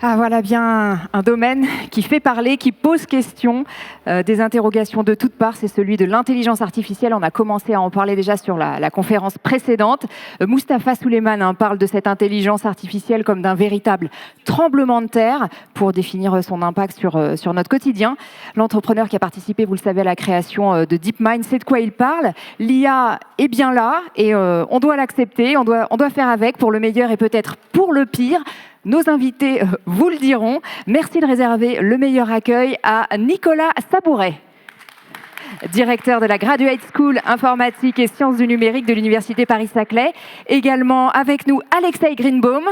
Ah, voilà bien un domaine qui fait parler, qui pose question, des interrogations de toutes parts, c'est celui de l'intelligence artificielle. On a commencé à en parler déjà sur la conférence précédente. Mustapha Suleyman parle de cette intelligence artificielle comme d'un véritable tremblement de terre pour définir son impact sur notre quotidien. L'entrepreneur qui a participé, vous le savez, à la création de DeepMind, sait de quoi il parle. L'IA est bien là et on doit l'accepter, on doit faire avec pour le meilleur et peut-être pour le pire. Nos invités vous le diront. Merci de réserver le meilleur accueil à Nicolas Sabouret, directeur de la Graduate School Informatique et Sciences du Numérique de l'Université Paris-Saclay. Également avec nous, Alexei Greenbaum,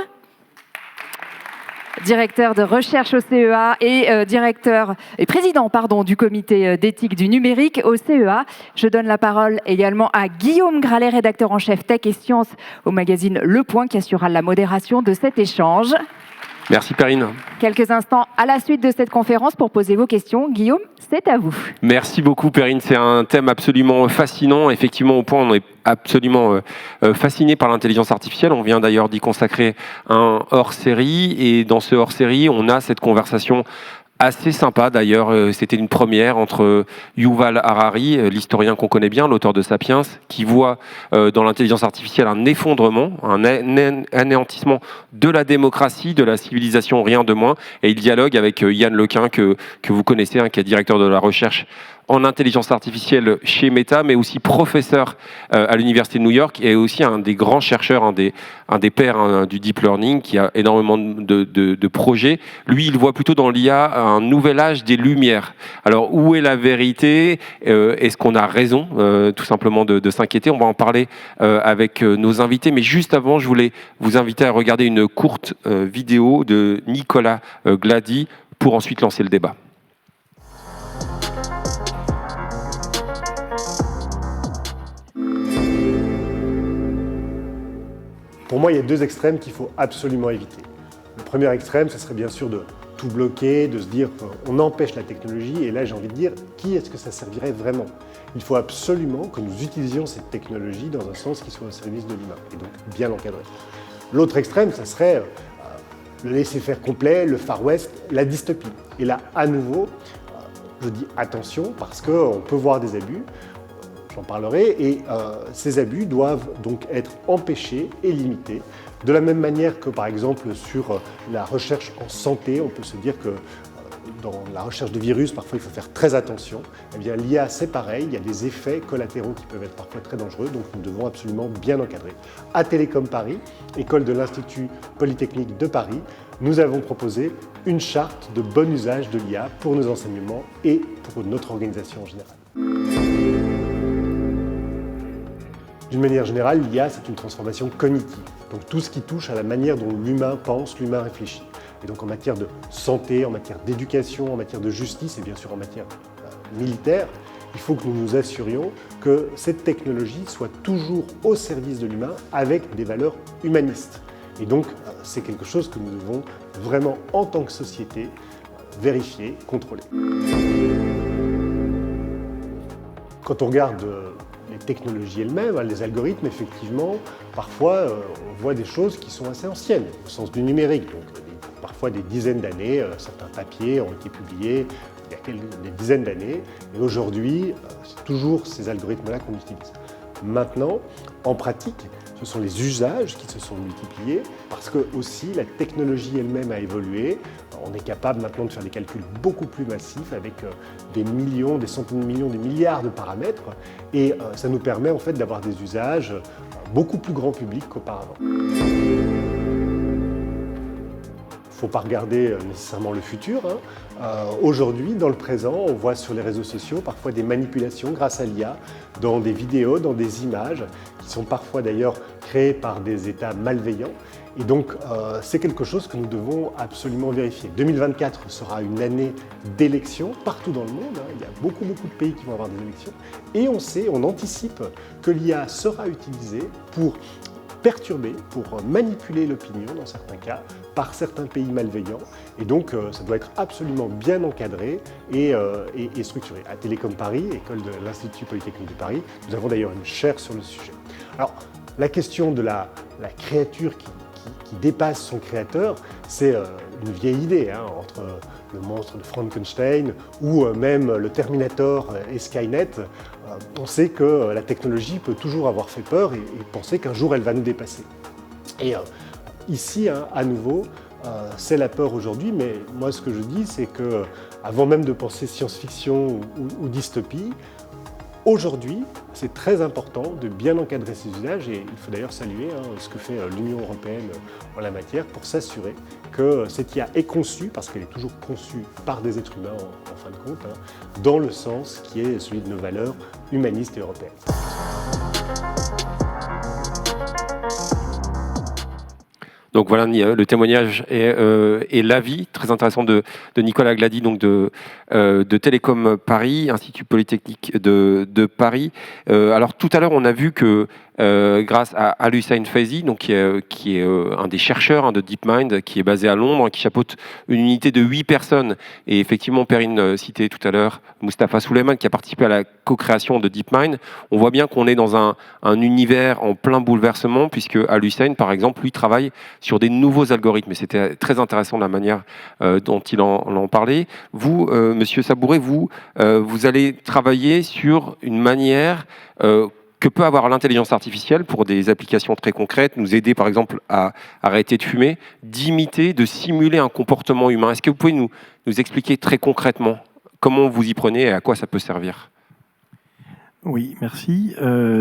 directeur de recherche au CEA et président du comité d'éthique du numérique au CEA. Je donne la parole également à Guillaume Gralet, rédacteur en chef Tech et Sciences au magazine Le Point, qui assurera la modération de cet échange. Merci Perrine. Quelques instants à la suite de cette conférence pour poser vos questions. Guillaume, c'est à vous. Merci beaucoup Perrine, c'est un thème absolument fascinant. Effectivement, au Point, on est absolument fasciné par l'intelligence artificielle. On vient d'ailleurs d'y consacrer un hors-série et dans ce hors-série, on a cette conversation assez sympa d'ailleurs, c'était une première entre Yuval Harari, l'historien qu'on connaît bien, l'auteur de Sapiens, qui voit dans l'intelligence artificielle un effondrement, un anéantissement de la démocratie, de la civilisation, rien de moins. Et il dialogue avec Yann Lequin, que vous connaissez, qui est directeur de la recherche en intelligence artificielle chez Meta, mais aussi professeur à l'Université de New York et aussi un des grands chercheurs, un des pères du deep learning, qui a énormément de projets. Lui, il voit plutôt dans l'IA un nouvel âge des Lumières. Alors, où est la vérité ? Est-ce qu'on a raison, tout simplement, de s'inquiéter ? On va en parler avec nos invités, mais juste avant, je voulais vous inviter à regarder une courte vidéo de Nicolas Glady pour ensuite lancer le débat. Pour moi, il y a deux extrêmes qu'il faut absolument éviter. Le premier extrême, ce serait bien sûr de tout bloquer, de se dire qu'on empêche la technologie. Et là, j'ai envie de dire, qui est-ce que ça servirait vraiment ? Il faut absolument que nous utilisions cette technologie dans un sens qui soit au service de l'humain, et donc bien encadré. L'autre extrême, ça serait le laisser-faire complet, le Far West, la dystopie. Et là, à nouveau, je dis attention, parce qu'on peut voir des abus. J'en parlerai, et ces abus doivent donc être empêchés et limités. De la même manière que, par exemple, sur la recherche en santé, on peut se dire que dans la recherche de virus, parfois il faut faire très attention. Eh bien, l'IA, c'est pareil, il y a des effets collatéraux qui peuvent être parfois très dangereux, donc nous devons absolument bien encadrer. À Télécom Paris, école de l'Institut Polytechnique de Paris, nous avons proposé une charte de bon usage de l'IA pour nos enseignements et pour notre organisation en général. D'une manière générale, l'IA, c'est une transformation cognitive. Donc tout ce qui touche à la manière dont l'humain pense, l'humain réfléchit. Et donc en matière de santé, en matière d'éducation, en matière de justice et bien sûr en matière militaire, il faut que nous nous assurions que cette technologie soit toujours au service de l'humain avec des valeurs humanistes. Et donc c'est quelque chose que nous devons vraiment en tant que société vérifier, contrôler. Quand on regarde les technologies elles-mêmes, les algorithmes, effectivement, parfois on voit des choses qui sont assez anciennes, au sens du numérique. Donc, parfois des dizaines d'années, certains papiers ont été publiés il y a des dizaines d'années, et aujourd'hui, c'est toujours ces algorithmes-là qu'on utilise. Maintenant, en pratique, ce sont les usages qui se sont multipliés, parce que aussi la technologie elle-même a évolué. On est capable maintenant de faire des calculs beaucoup plus massifs avec des millions, des centaines de millions, des milliards de paramètres, et ça nous permet en fait d'avoir des usages beaucoup plus grand public qu'auparavant. Il ne faut pas regarder nécessairement le futur. Aujourd'hui, dans le présent, on voit sur les réseaux sociaux parfois des manipulations grâce à l'IA dans des vidéos, dans des images, qui sont parfois d'ailleurs créées par des États malveillants. Et donc, c'est quelque chose que nous devons absolument vérifier. 2024 sera une année d'élections partout dans le monde. Il y a beaucoup de pays qui vont avoir des élections. Et on sait, on anticipe que l'IA sera utilisée pour perturber, pour manipuler l'opinion dans certains cas, par certains pays malveillants. Et donc, ça doit être absolument bien encadré et structuré. À Télécom Paris, école de l'Institut Polytechnique de Paris, nous avons d'ailleurs une chaire sur le sujet. Alors, la question de la créature qui qui dépasse son créateur, c'est une vieille idée, hein, entre le monstre de Frankenstein ou même le Terminator et Skynet. On sait que la technologie peut toujours avoir fait peur et penser qu'un jour elle va nous dépasser. Et ici, hein, à nouveau, c'est la peur aujourd'hui, mais moi ce que je dis, c'est que avant même de penser science-fiction ou dystopie, aujourd'hui, c'est très important de bien encadrer ces usages et il faut d'ailleurs saluer ce que fait l'Union européenne en la matière pour s'assurer que cette IA est conçue, parce qu'elle est toujours conçue par des êtres humains en fin de compte, hein, dans le sens qui est celui de nos valeurs humanistes et européennes. Donc voilà le témoignage et l'avis très intéressant de Nicolas Glady, donc de Télécom Paris, Institut Polytechnique de Paris. Alors tout à l'heure, on a vu que grâce à Al-Hussein Faizi, donc qui est un des chercheurs de DeepMind, qui est basé à Londres, qui chapeaute une unité de 8 personnes. Et effectivement, Perrine citait tout à l'heure Mustapha Suleyman, qui a participé à la co-création de DeepMind. On voit bien qu'on est dans un univers en plein bouleversement, puisque Al-Hussein, par exemple, lui travaille sur des nouveaux algorithmes. Et c'était très intéressant la manière dont il en parlait. Vous, Monsieur Sabouret, vous allez travailler sur une manière que peut avoir l'intelligence artificielle pour des applications très concrètes, nous aider par exemple à arrêter de fumer, d'imiter, de simuler un comportement humain. Est-ce que vous pouvez nous expliquer très concrètement comment vous y prenez et à quoi ça peut servir ? Oui, merci.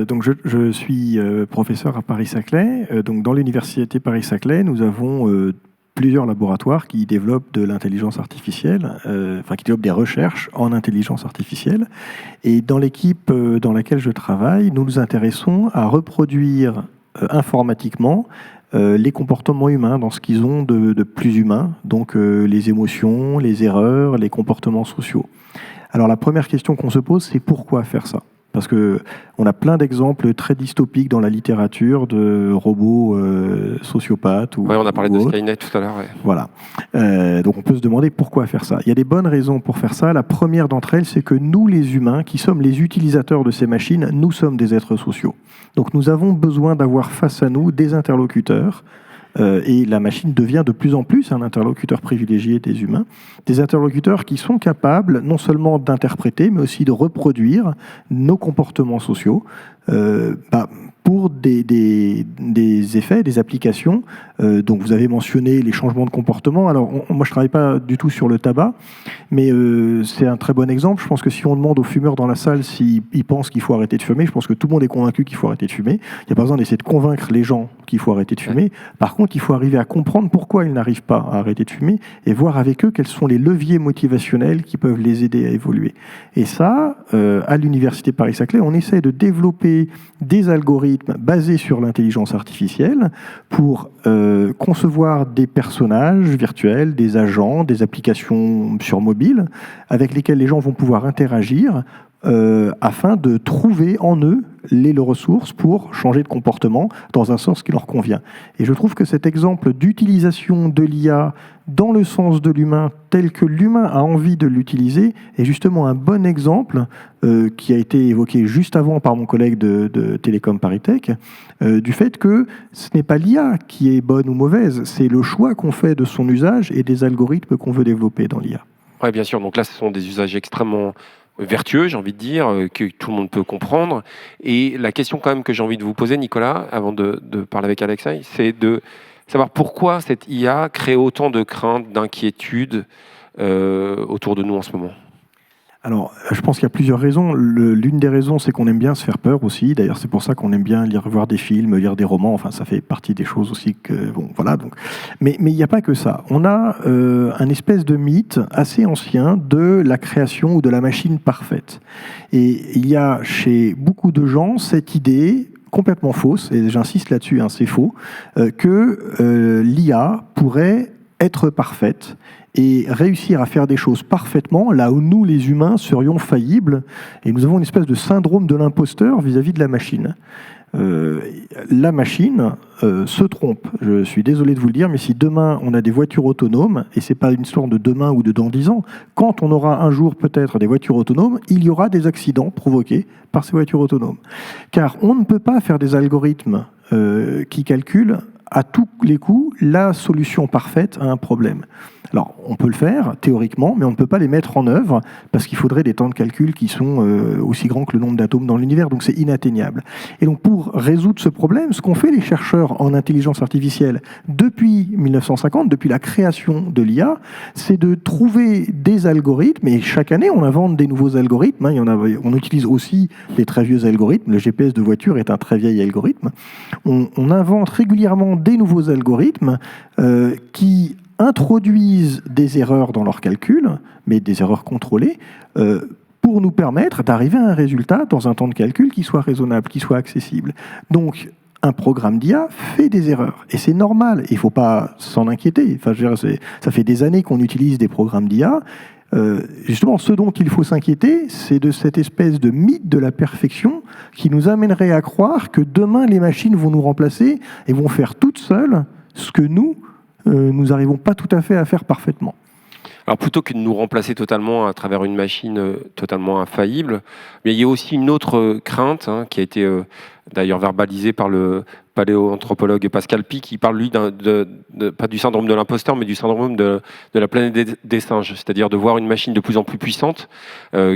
Donc je suis professeur à Paris-Saclay. Donc dans l'université Paris-Saclay, nous avons plusieurs laboratoires qui développent de l'intelligence artificielle, qui développent des recherches en intelligence artificielle. Et dans l'équipe dans laquelle je travaille, nous nous intéressons à reproduire informatiquement les comportements humains dans ce qu'ils ont de plus humain, donc les émotions, les erreurs, les comportements sociaux. Alors la première question qu'on se pose, c'est pourquoi faire ça ? Parce qu'on a plein d'exemples très dystopiques dans la littérature de robots sociopathes. Oui, on a parlé de Skynet tout à l'heure. Ouais. Voilà. Donc on peut se demander pourquoi faire ça. Il y a des bonnes raisons pour faire ça. La première d'entre elles, c'est que nous, les humains, qui sommes les utilisateurs de ces machines, nous sommes des êtres sociaux. Donc nous avons besoin d'avoir face à nous des interlocuteurs. Et la machine devient de plus en plus un interlocuteur privilégié des humains, des interlocuteurs qui sont capables non seulement d'interpréter, mais aussi de reproduire nos comportements sociaux pour des effets, des applications. Donc vous avez mentionné les changements de comportement. Alors moi je ne travaille pas du tout sur le tabac, mais c'est un très bon exemple. Je pense que si on demande aux fumeurs dans la salle s'ils pensent qu'il faut arrêter de fumer, je pense que tout le monde est convaincu qu'il faut arrêter de fumer. Il n'y a pas besoin d'essayer de convaincre les gens qu'il faut arrêter de fumer. Par contre, il faut arriver à comprendre pourquoi ils n'arrivent pas à arrêter de fumer et voir avec eux quels sont les leviers motivationnels qui peuvent les aider à évoluer. Et ça, à l'université Paris-Saclay, on essaie de développer des algorithmes basés sur l'intelligence artificielle pour concevoir des personnages virtuels, des agents, des applications sur mobile avec lesquels les gens vont pouvoir interagir afin de trouver en eux les ressources pour changer de comportement dans un sens qui leur convient. Et je trouve que cet exemple d'utilisation de l'IA dans le sens de l'humain, tel que l'humain a envie de l'utiliser, est justement un bon exemple qui a été évoqué juste avant par mon collègue de Télécom Paris Tech, du fait que ce n'est pas l'IA qui est bonne ou mauvaise, c'est le choix qu'on fait de son usage et des algorithmes qu'on veut développer dans l'IA. Oui, bien sûr. Donc là, ce sont des usages extrêmement vertueux, j'ai envie de dire, que tout le monde peut comprendre. Et la question quand même que j'ai envie de vous poser, Nicolas, avant de parler avec Alexei, c'est de savoir pourquoi cette IA crée autant de craintes, d'inquiétudes autour de nous en ce moment. Alors, je pense qu'il y a plusieurs raisons. L'une des raisons, c'est qu'on aime bien se faire peur aussi. D'ailleurs, c'est pour ça qu'on aime bien voir des films, lire des romans. Enfin, ça fait partie des choses aussi que... Bon, voilà. Donc. Mais il n'y a pas que ça. On a un espèce de mythe assez ancien de la création ou de la machine parfaite. Et il y a chez beaucoup de gens cette idée complètement fausse, et j'insiste là-dessus, hein, c'est faux, que l'IA pourrait être parfaite et réussir à faire des choses parfaitement là où nous, les humains, serions faillibles. Et nous avons une espèce de syndrome de l'imposteur vis-à-vis de la machine. La machine se trompe. Je suis désolé de vous le dire, mais si demain on a des voitures autonomes, et c'est pas une histoire de demain ou de dans 10 ans, quand on aura un jour peut-être des voitures autonomes, il y aura des accidents provoqués par ces voitures autonomes. Car on ne peut pas faire des algorithmes qui calculent à tous les coups la solution parfaite à un problème. Alors, on peut le faire théoriquement, mais on ne peut pas les mettre en œuvre parce qu'il faudrait des temps de calcul qui sont aussi grands que le nombre d'atomes dans l'univers, donc c'est inatteignable. Et donc, pour résoudre ce problème, ce qu'ont fait les chercheurs en intelligence artificielle depuis 1950, depuis la création de l'IA, c'est de trouver des algorithmes, et chaque année, on invente des nouveaux algorithmes. On utilise aussi des très vieux algorithmes. Le GPS de voiture est un très vieil algorithme. On invente régulièrement des nouveaux algorithmes qui introduisent des erreurs dans leurs calculs, mais des erreurs contrôlées, pour nous permettre d'arriver à un résultat dans un temps de calcul qui soit raisonnable, qui soit accessible. Donc, un programme d'IA fait des erreurs. Et c'est normal, il ne faut pas s'en inquiéter. Enfin, je veux dire, ça fait des années qu'on utilise des programmes d'IA. Justement, ce dont il faut s'inquiéter, c'est de cette espèce de mythe de la perfection qui nous amènerait à croire que demain, les machines vont nous remplacer et vont faire toutes seules ce que nous n'arrivons pas tout à fait à faire parfaitement. Alors plutôt que de nous remplacer totalement à travers une machine totalement infaillible, mais il y a aussi une autre crainte qui a été d'ailleurs verbalisée par le paléoanthropologue Pascal Pi, qui parle lui pas du syndrome de l'imposteur, mais du syndrome de la planète des singes, c'est-à-dire de voir une machine de plus en plus puissante,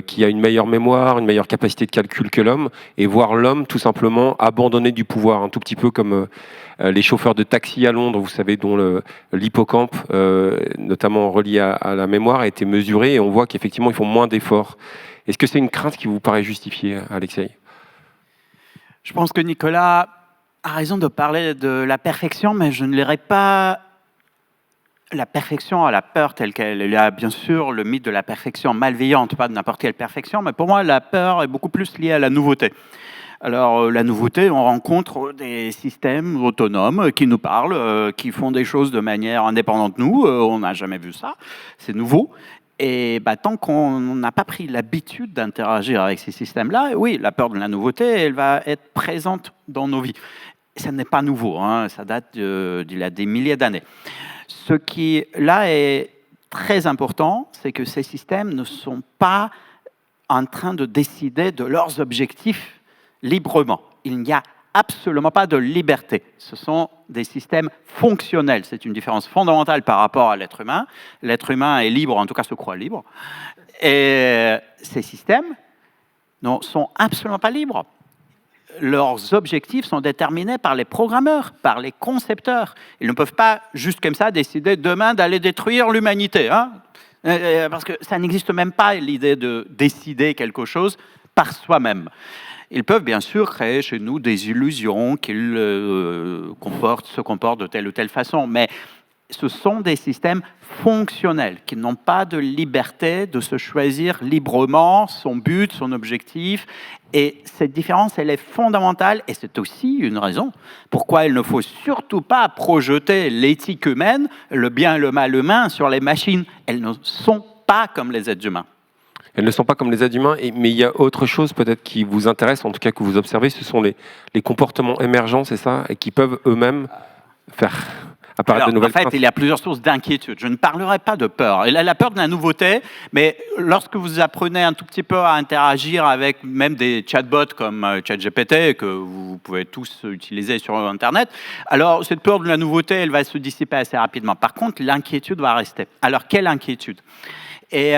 qui a une meilleure mémoire, une meilleure capacité de calcul que l'homme, et voir l'homme tout simplement abandonner du pouvoir, un tout petit peu comme les chauffeurs de taxi à Londres, vous savez, dont l'hippocampe, notamment relié à la mémoire, a été mesuré, et on voit qu'effectivement ils font moins d'efforts. Est-ce que c'est une crainte qui vous paraît justifiée, Alexei ? Je pense que Nicolas a raison de parler de la perfection, mais je ne lirai pas la perfection à la peur telle qu'elle. Il y a bien sûr le mythe de la perfection malveillante, pas de n'importe quelle perfection, mais pour moi, la peur est beaucoup plus liée à la nouveauté. Alors, la nouveauté, on rencontre des systèmes autonomes qui nous parlent, qui font des choses de manière indépendante de nous. On n'a jamais vu ça, c'est nouveau. Et tant qu'on n'a pas pris l'habitude d'interagir avec ces systèmes-là, oui, la peur de la nouveauté, elle va être présente dans nos vies. Ça n'est pas nouveau, ça date d'il y a des milliers d'années. Ce qui, là, est très important, c'est que ces systèmes ne sont pas en train de décider de leurs objectifs librement. Il n'y a absolument pas de liberté. Ce sont des systèmes fonctionnels. C'est une différence fondamentale par rapport à l'être humain. L'être humain est libre, en tout cas se croit libre. Et ces systèmes ne sont absolument pas libres. Leurs objectifs sont déterminés par les programmeurs, par les concepteurs. Ils ne peuvent pas, juste comme ça, décider demain d'aller détruire l'humanité. Parce que ça n'existe même pas, l'idée de décider quelque chose par soi-même. Ils peuvent bien sûr créer chez nous des illusions qu'ils se comportent de telle ou telle façon, mais ce sont des systèmes fonctionnels qui n'ont pas de liberté de se choisir librement son but, son objectif. Et cette différence, elle est fondamentale et c'est aussi une raison pourquoi il ne faut surtout pas projeter l'éthique humaine, le bien et le mal humain sur les machines. Elles ne sont pas comme les êtres humains. Elles ne sont pas comme les êtres humains, mais il y a autre chose peut-être qui vous intéresse, en tout cas que vous observez, ce sont les comportements émergents, c'est ça, et qui peuvent eux-mêmes faire apparaître de nouvelles craintes. En fait, il y a plusieurs sources d'inquiétude. Je ne parlerai pas de peur. Il y a la peur de la nouveauté, mais lorsque vous apprenez un tout petit peu à interagir avec même des chatbots comme ChatGPT, que vous pouvez tous utiliser sur Internet, alors cette peur de la nouveauté, elle va se dissiper assez rapidement. Par contre, l'inquiétude va rester. Alors, quelle inquiétude ? Et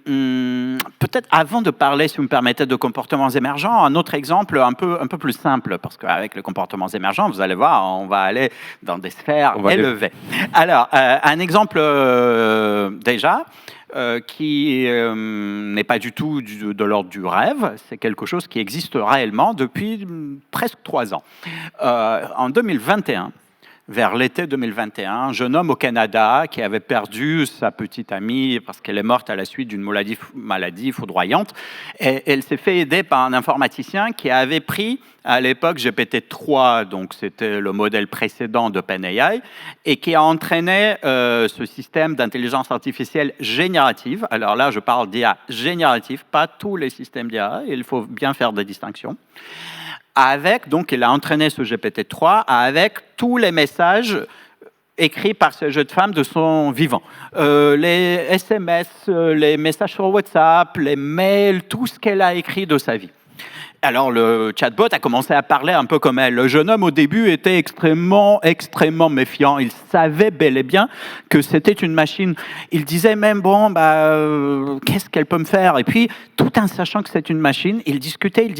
peut-être avant de parler, si vous me permettez, de comportements émergents, un autre exemple un peu plus simple, parce qu'avec les comportements émergents, vous allez voir, on va aller dans des sphères élevées. Alors, un exemple déjà, qui n'est pas du tout de l'ordre du rêve, c'est quelque chose qui existe réellement depuis presque 3 ans. En 2021, vers l'été 2021, un jeune homme au Canada qui avait perdu sa petite amie parce qu'elle est morte à la suite d'une maladie foudroyante. Et elle s'est fait aider par un informaticien qui avait pris à l'époque GPT-3, donc c'était le modèle précédent d'OpenAI, et qui a entraîné ce système d'intelligence artificielle générative. Alors là, je parle d'IA générative, pas tous les systèmes d'IA, il faut bien faire des distinctions. Donc, il a entraîné ce GPT-3 avec tous les messages écrits par ce jeune femme de son vivant. Les SMS, les messages sur WhatsApp, les mails, tout ce qu'elle a écrit de sa vie. Alors le chatbot a commencé à parler un peu comme elle. Le jeune homme au début était extrêmement méfiant. Il savait bel et bien que c'était une machine. Il disait même qu'est-ce qu'elle peut me faire? Et puis tout en sachant que c'est une machine, il discutait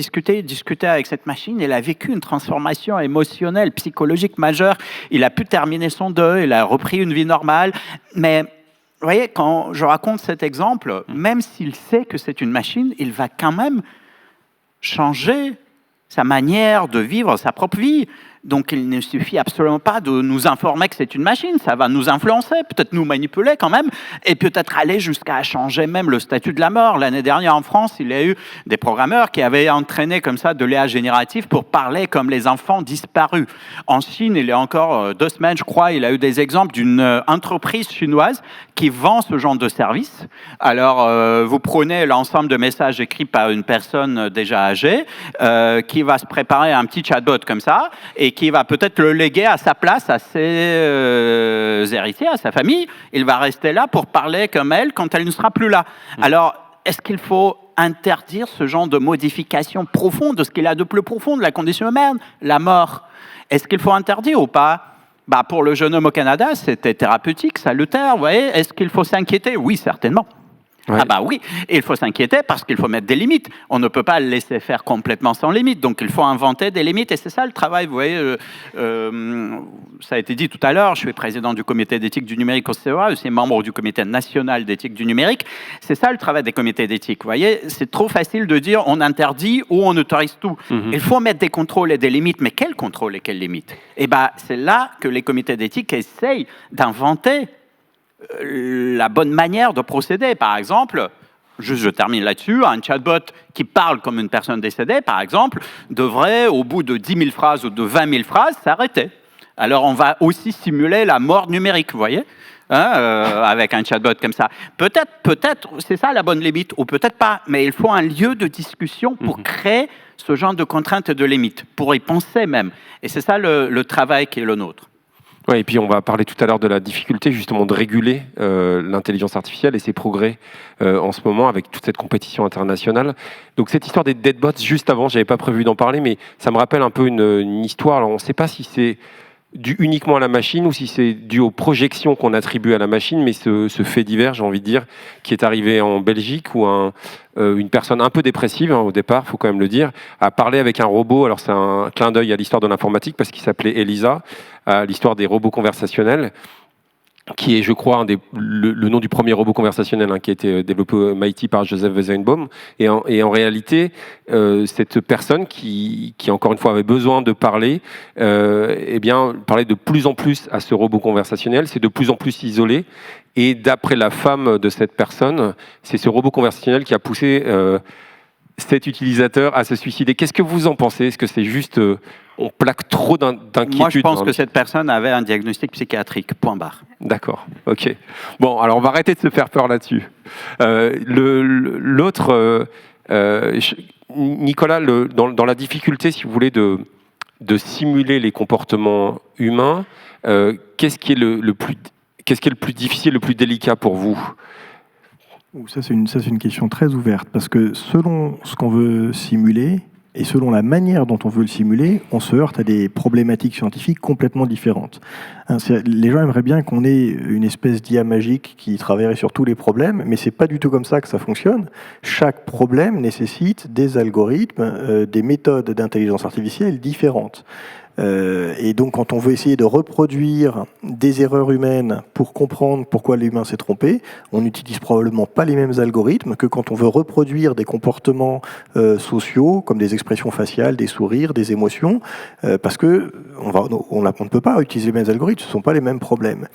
avec cette machine. Il a vécu une transformation émotionnelle, psychologique majeure. Il a pu terminer son deuil, il a repris une vie normale. Mais vous voyez, quand je raconte cet exemple, même s'il sait que c'est une machine, il va quand même changer sa manière de vivre sa propre vie. Donc il ne suffit absolument pas de nous informer que c'est une machine, ça va nous influencer, peut-être nous manipuler quand même, et peut-être aller jusqu'à changer même le statut de la mort. L'année dernière en France, il y a eu des programmeurs qui avaient entraîné comme ça de l'IA générative pour parler comme les enfants disparus. En Chine, il y a encore 2 semaines, je crois, il y a eu des exemples d'une entreprise chinoise qui vend ce genre de service. Alors, vous prenez l'ensemble de messages écrits par une personne déjà âgée, qui va se préparer un petit chatbot comme ça, et qui va peut-être le léguer à sa place, à ses héritiers, à sa famille. Il va rester là pour parler comme elle quand elle ne sera plus là. Alors, est-ce qu'il faut interdire ce genre de modification profonde de ce qu'il y a de plus profond de la condition humaine, la mort? Est-ce qu'il faut interdire ou pas? Pour le jeune homme au Canada, c'était thérapeutique, salutaire, vous voyez. Est-ce qu'il faut s'inquiéter? Oui, certainement. Ouais. Oui, et il faut s'inquiéter parce qu'il faut mettre des limites. On ne peut pas le laisser faire complètement sans limites, donc il faut inventer des limites, et c'est ça le travail. Vous voyez, ça a été dit tout à l'heure, je suis président du comité d'éthique du numérique au CEA, aussi membre du comité national d'éthique du numérique. C'est ça le travail des comités d'éthique. Vous voyez, c'est trop facile de dire on interdit ou on autorise tout. Il faut mettre des contrôles et des limites, mais quels contrôles et quelles limites? Et c'est là que les comités d'éthique essayent d'inventer la bonne manière de procéder. Par exemple, je termine là-dessus, un chatbot qui parle comme une personne décédée, par exemple, devrait, au bout de 10 000 phrases ou de 20 000 phrases, s'arrêter. Alors, on va aussi simuler la mort numérique, vous voyez, avec un chatbot comme ça. Peut-être, c'est ça la bonne limite, ou peut-être pas, mais il faut un lieu de discussion pour créer ce genre de contraintes et de limites, pour y penser même. Et c'est ça le travail qui est le nôtre. Ouais, et puis on va parler tout à l'heure de la difficulté justement de réguler l'intelligence artificielle et ses progrès en ce moment avec toute cette compétition internationale. Donc cette histoire des deadbots, juste avant, j'avais pas prévu d'en parler, mais ça me rappelle un peu une histoire. Alors on ne sait pas si c'est dû uniquement à la machine ou si c'est dû aux projections qu'on attribue à la machine, mais ce fait divers, j'ai envie de dire, qui est arrivé en Belgique où une personne un peu dépressive, au départ, il faut quand même le dire, a parlé avec un robot. Alors c'est un clin d'œil à l'histoire de l'informatique parce qu'il s'appelait Elisa, à l'histoire des robots conversationnels, qui est, je crois, le nom du premier robot conversationnel qui a été développé au MIT par Joseph Weizenbaum. Et en réalité, cette personne qui, encore une fois, avait besoin de parler, parlait de plus en plus à ce robot conversationnel, c'est de plus en plus isolé. Et d'après la femme de cette personne, c'est ce robot conversationnel qui a poussé cet utilisateur à se suicider. Qu'est-ce que vous en pensez? Est-ce que c'est juste... on plaque trop d'inquiétude? Moi, je pense que cette personne avait un diagnostic psychiatrique, point barre. D'accord, ok. Bon, alors on va arrêter de se faire peur là-dessus. Nicolas, dans la difficulté, si vous voulez, de simuler les comportements humains, qu'est-ce qui est le plus difficile, le plus délicat pour vous? Ça, c'est une question très ouverte, parce que selon ce qu'on veut simuler, et selon la manière dont on veut le simuler, on se heurte à des problématiques scientifiques complètement différentes. Les gens aimeraient bien qu'on ait une espèce d'IA magique qui travaillerait sur tous les problèmes, mais c'est pas du tout comme ça que ça fonctionne. Chaque problème nécessite des algorithmes, des méthodes d'intelligence artificielle différentes. Et donc, quand on veut essayer de reproduire des erreurs humaines pour comprendre pourquoi l'humain s'est trompé, on n'utilise probablement pas les mêmes algorithmes que quand on veut reproduire des comportements sociaux, comme des expressions faciales, des sourires, des émotions, parce que on ne peut pas utiliser les mêmes algorithmes, ce ne sont pas les mêmes problèmes.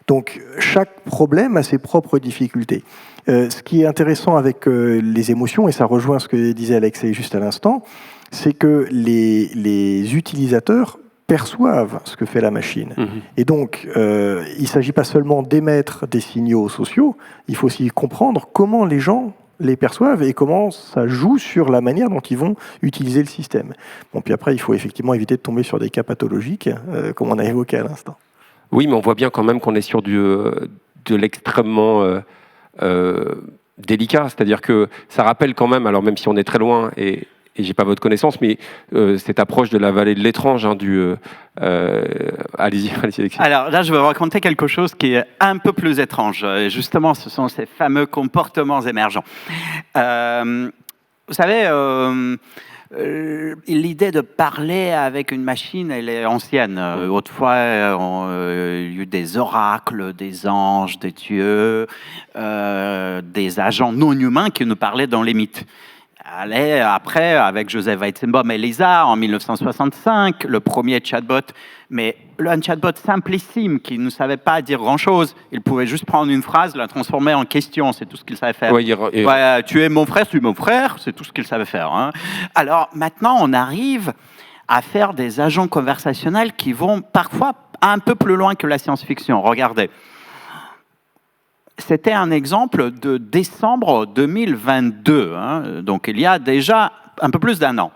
Donc, chaque problème a ses propres difficultés. Ce qui est intéressant avec les émotions, et ça rejoint ce que disait Alexei juste à l'instant, c'est que les utilisateurs perçoivent ce que fait la machine. Et donc, il ne s'agit pas seulement d'émettre des signaux sociaux, il faut aussi comprendre comment les gens les perçoivent et comment ça joue sur la manière dont ils vont utiliser le système. Bon, puis après, il faut effectivement éviter de tomber sur des cas pathologiques, comme on a évoqué à l'instant. Oui, mais on voit bien quand même qu'on est sur de l'extrêmement délicat, c'est-à-dire que ça rappelle quand même, alors même si on est très loin, et et j'ai pas votre connaissance, mais cette approche de la vallée de l'étrange, hein, allez-y. Alors là, je vais vous raconter quelque chose qui est un peu plus étrange. Et justement, ce sont ces fameux comportements émergents. Vous savez, l'idée de parler avec une machine, elle est ancienne. Autrefois, il y a eu des oracles, des anges, des dieux, des agents non humains qui nous parlaient dans les mythes. Allez, après, avec Joseph Weizenbaum et Lisa, en 1965, le premier chatbot, mais un chatbot simplissime qui ne savait pas dire grand-chose. Il pouvait juste prendre une phrase, la transformer en question, c'est tout ce qu'il savait faire. Ouais, tu es mon frère, c'est tout ce qu'il savait faire. Hein. Alors maintenant, on arrive à faire des agents conversationnels qui vont parfois un peu plus loin que la science-fiction. Regardez. C'était un exemple de décembre 2022, hein, donc il y a déjà un peu plus d'1 an.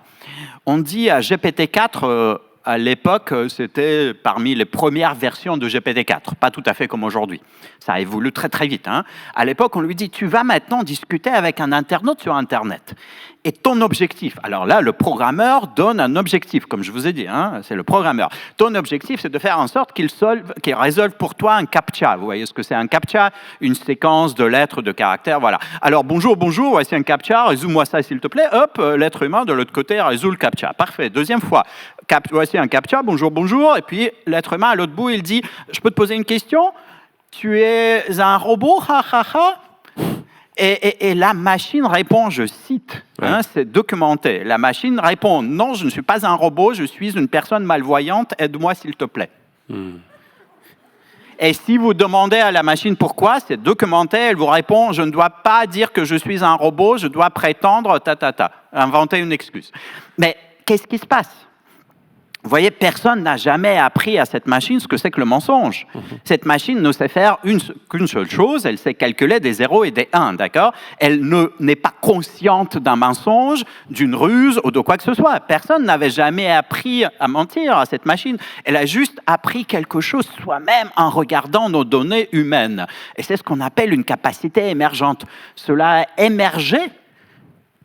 On dit à GPT-4, à l'époque, c'était parmi les premières versions de GPT-4, pas tout à fait comme aujourd'hui. Ça a évolué très très vite. Hein. À l'époque, on lui dit, tu vas maintenant discuter avec un internaute sur Internet. Et ton objectif, alors là, le programmeur donne un objectif, comme je vous ai dit, hein, c'est le programmeur. Ton objectif, c'est de faire en sorte qu'il résolve pour toi un CAPTCHA. Vous voyez ce que c'est un CAPTCHA? Une séquence de lettres, de caractères, voilà. Alors, bonjour, voici un CAPTCHA, résous-moi ça s'il te plaît. Hop, l'être humain de l'autre côté résout le CAPTCHA. Parfait. Deuxième fois, voici un CAPTCHA, bonjour. Et puis, l'être humain à l'autre bout, il dit, je peux te poser une question? Tu es un robot, Et la machine répond, je cite, hein, c'est documenté. La machine répond, non, je ne suis pas un robot, je suis une personne malvoyante, aide-moi s'il te plaît. Et si vous demandez à la machine pourquoi, c'est documenté, elle vous répond, je ne dois pas dire que je suis un robot, je dois prétendre, inventer une excuse. Mais qu'est-ce qui se passe? Vous voyez, personne n'a jamais appris à cette machine ce que c'est que le mensonge. Cette machine ne sait faire qu'une seule chose, elle sait calculer des 0 et des 1, d'accord? Elle n'est pas consciente d'un mensonge, d'une ruse ou de quoi que ce soit. Personne n'avait jamais appris à mentir à cette machine. Elle a juste appris quelque chose soi-même en regardant nos données humaines. Et c'est ce qu'on appelle une capacité émergente. Cela a émergé,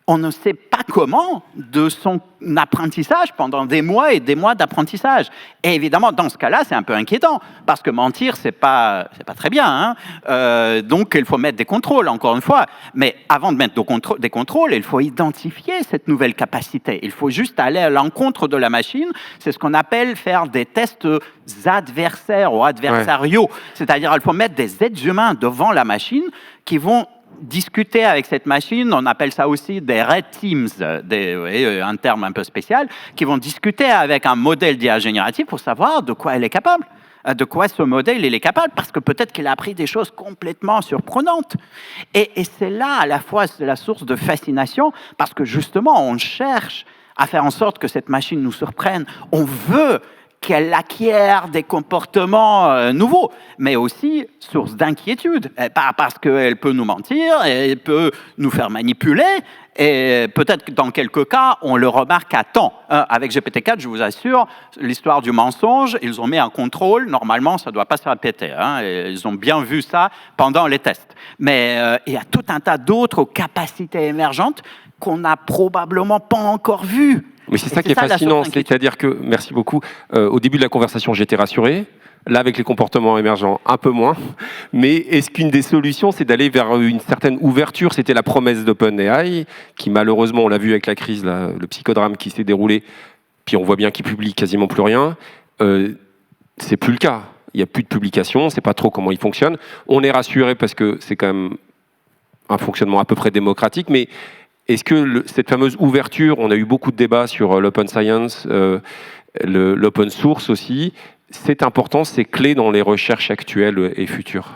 on ne sait pas comment, de son apprentissage pendant des mois et des mois d'apprentissage. Et évidemment, dans ce cas-là, c'est un peu inquiétant, parce que mentir, c'est pas très bien. Hein. Donc, il faut mettre des contrôles, encore une fois. Mais avant de mettre des contrôles, il faut identifier cette nouvelle capacité. Il faut juste aller à l'encontre de la machine. C'est ce qu'on appelle faire des tests adversaires ou adversariaux. Ouais. C'est-à-dire, il faut mettre des êtres humains devant la machine qui vont discuter avec cette machine, on appelle ça aussi des red teams, un terme un peu spécial, qui vont discuter avec un modèle d'IA générative pour savoir de quoi elle est capable, de quoi ce modèle il est capable, parce que peut-être qu'il a appris des choses complètement surprenantes. Et c'est là, à la fois, c'est la source de fascination, parce que justement, on cherche à faire en sorte que cette machine nous surprenne. On veut qu'elle acquiert des comportements nouveaux, mais aussi source d'inquiétude, parce qu'elle peut nous mentir, elle peut nous faire manipuler, et peut-être que dans quelques cas, on le remarque à temps. Avec GPT-4, je vous assure, l'histoire du mensonge, ils ont mis un contrôle, normalement, ça ne doit pas se répéter. Hein, ils ont bien vu ça pendant les tests. Mais il y a tout un tas d'autres capacités émergentes qu'on n'a probablement pas encore vues. Mais c'est ça qui est fascinant, c'est-à-dire que, merci beaucoup, au début de la conversation, j'étais rassuré. Là, avec les comportements émergents, un peu moins. Mais est-ce qu'une des solutions, c'est d'aller vers une certaine ouverture? C'était la promesse d'OpenAI, qui malheureusement, on l'a vu avec la crise, là, le psychodrame qui s'est déroulé, puis on voit bien qu'il publie quasiment plus rien. C'est plus le cas. Il n'y a plus de publication, on ne sait pas trop comment il fonctionne. On est rassuré parce que c'est quand même un fonctionnement à peu près démocratique, mais est-ce que cette fameuse ouverture, on a eu beaucoup de débats sur l'open science, l'open source aussi, c'est important, c'est clé dans les recherches actuelles et futures?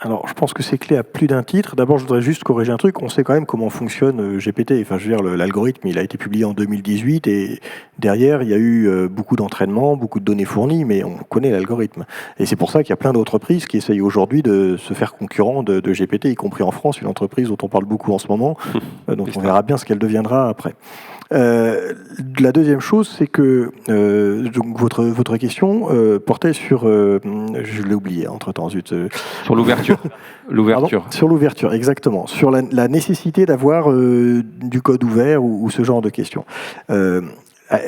Alors, je pense que c'est clé à plus d'un titre. D'abord, je voudrais juste corriger un truc. On sait quand même comment fonctionne GPT. Enfin, je veux dire, l'algorithme, il a été publié en 2018 et derrière, il y a eu beaucoup d'entraînement, beaucoup de données fournies, mais on connaît l'algorithme. Et c'est pour ça qu'il y a plein d'entreprises qui essayent aujourd'hui de se faire concurrent de GPT, y compris en France, une entreprise dont on parle beaucoup en ce moment. Donc, on verra bien ce qu'elle deviendra après. La deuxième chose, c'est que donc votre question portait sur... je l'ai oublié entre-temps, zut. Sur l'ouverture. L'ouverture. Sur l'ouverture, exactement. Sur la nécessité d'avoir du code ouvert ou ce genre de questions.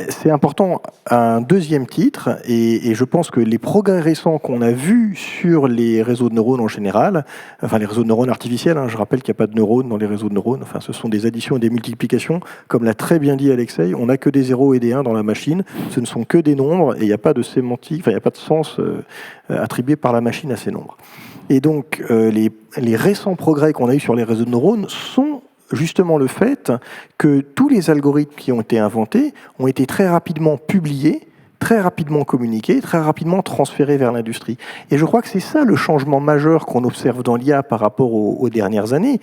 C'est important, un deuxième titre, et je pense que les progrès récents qu'on a vus sur les réseaux de neurones en général, enfin les réseaux de neurones artificiels, je rappelle qu'il n'y a pas de neurones dans les réseaux de neurones, enfin ce sont des additions et des multiplications, comme l'a très bien dit Alexei, on n'a que des 0 et des 1 dans la machine, ce ne sont que des nombres, et il n'y a pas de sémantique, enfin il n'y a pas de sens attribué par la machine à ces nombres. Et donc les récents progrès qu'on a eu sur les réseaux de neurones sont justement le fait que tous les algorithmes qui ont été inventés ont été très rapidement publiés, très rapidement communiqués, très rapidement transférés vers l'industrie. Et je crois que c'est ça le changement majeur qu'on observe dans l'IA par rapport aux dernières années.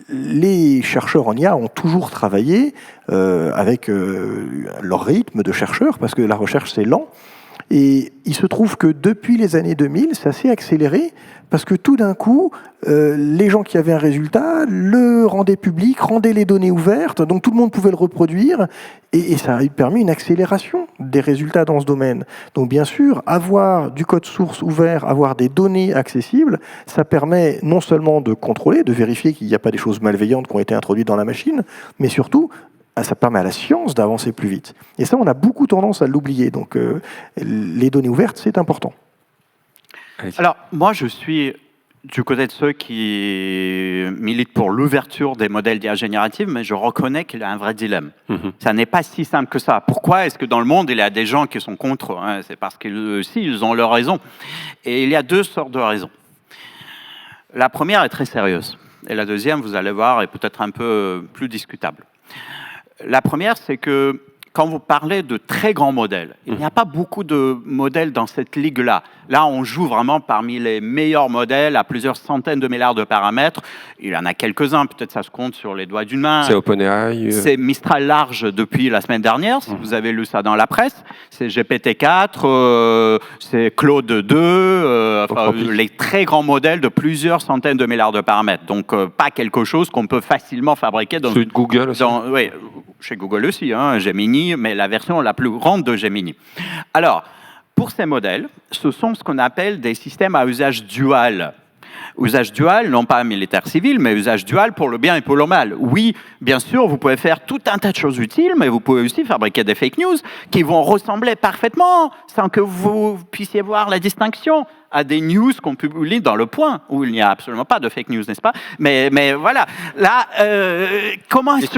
Les chercheurs en IA ont toujours travaillé avec leur rythme de chercheurs, parce que la recherche c'est lent. Et il se trouve que depuis les années 2000, ça s'est accéléré parce que tout d'un coup, les gens qui avaient un résultat le rendaient public, rendaient les données ouvertes, donc tout le monde pouvait le reproduire, et ça a permis une accélération des résultats dans ce domaine. Donc bien sûr, avoir du code source ouvert, avoir des données accessibles, ça permet non seulement de contrôler, de vérifier qu'il n'y a pas des choses malveillantes qui ont été introduites dans la machine, mais surtout, ça permet à la science d'avancer plus vite. Et ça, on a beaucoup tendance à l'oublier. Donc, les données ouvertes, c'est important. Alors, moi, je suis du côté de ceux qui militent pour l'ouverture des modèles d'IA générative, mais je reconnais qu'il y a un vrai dilemme. Ça n'est pas si simple que ça. Pourquoi est-ce que dans le monde, il y a des gens qui sont contre? C'est parce qu'eux aussi, ils ont leur raison. Et il y a deux sortes de raisons. La première est très sérieuse. Et la deuxième, vous allez voir, est peut-être un peu plus discutable. La première, c'est que quand vous parlez de très grands modèles, il n'y a pas beaucoup de modèles dans cette ligue-là. Là, on joue vraiment parmi les meilleurs modèles à plusieurs centaines de milliards de paramètres. Il y en a quelques-uns, peut-être ça se compte sur les doigts d'une main. C'est OpenAI. C'est Mistral Large depuis la semaine dernière, si vous avez lu ça dans la presse. C'est GPT-4, c'est Claude 2, les très grands modèles de plusieurs centaines de milliards de paramètres. Donc, pas quelque chose qu'on peut facilement fabriquer dans... Celui de Google aussi. Oui, chez Google aussi, Gemini, mais la version la plus grande de Gemini. Alors, pour ces modèles, ce sont ce qu'on appelle des systèmes à usage dual. Usage dual, non pas militaire-civil, mais usage dual pour le bien et pour le mal. Oui, bien sûr, vous pouvez faire tout un tas de choses utiles, mais vous pouvez aussi fabriquer des fake news qui vont ressembler parfaitement, sans que vous puissiez voir la distinction, à des news qu'on publie dans Le Point, où il n'y a absolument pas de fake news, n'est-ce pas? Mais voilà, là, comment est-ce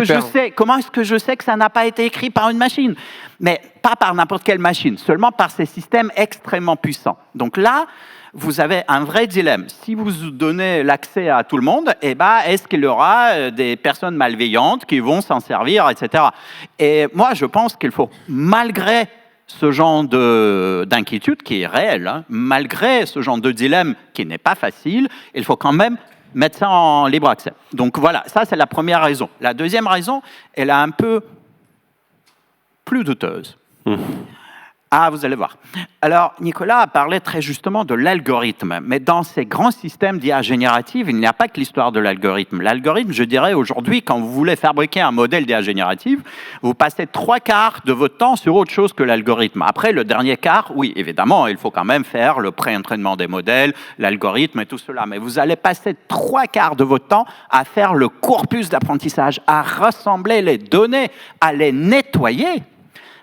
que je sais que ça n'a pas été écrit par une machine? Mais pas par n'importe quelle machine, seulement par ces systèmes extrêmement puissants. Donc là, vous avez un vrai dilemme. Si vous donnez l'accès à tout le monde, est-ce qu'il y aura des personnes malveillantes qui vont s'en servir, etc. Et moi, je pense qu'il faut, malgré ce genre d'inquiétude qui est réelle, malgré ce genre de dilemme qui n'est pas facile, il faut quand même mettre ça en libre accès. Donc voilà, ça c'est la première raison. La deuxième raison, elle est un peu plus douteuse. Ah, vous allez voir. Alors, Nicolas a parlé très justement de l'algorithme, mais dans ces grands systèmes d'IA générative, il n'y a pas que l'histoire de l'algorithme. L'algorithme, je dirais aujourd'hui, quand vous voulez fabriquer un modèle d'IA générative, vous passez 3/4 de votre temps sur autre chose que l'algorithme. Après, le dernier quart, oui, évidemment, il faut quand même faire le pré-entraînement des modèles, l'algorithme et tout cela, mais vous allez passer 3/4 de votre temps à faire le corpus d'apprentissage, à rassembler les données, à les nettoyer.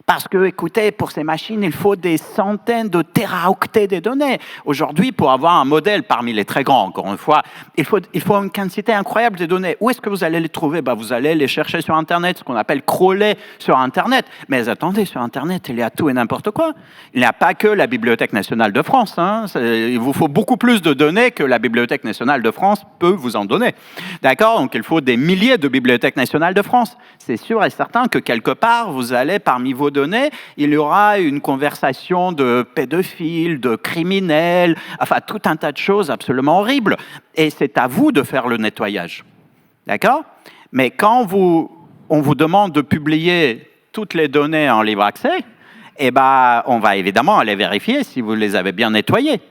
Parce que, écoutez, pour ces machines, il faut des centaines de téraoctets de données. Aujourd'hui, pour avoir un modèle parmi les très grands, encore une fois, il faut une quantité incroyable de données. Où est-ce que vous allez les trouver? Vous allez les chercher sur Internet, ce qu'on appelle crawler sur Internet. Mais attendez, sur Internet, il y a tout et n'importe quoi. Il n'y a pas que la Bibliothèque nationale de France. Il vous faut beaucoup plus de données que la Bibliothèque nationale de France peut vous en donner. D'accord? Donc, il faut des milliers de bibliothèques nationales de France. C'est sûr et certain que quelque part, vous allez, parmi vos données, il y aura une conversation de pédophiles, de criminels, enfin tout un tas de choses absolument horribles. Et c'est à vous de faire le nettoyage. D'accord? Mais quand on vous demande de publier toutes les données en libre accès, on va évidemment aller vérifier si vous les avez bien nettoyées.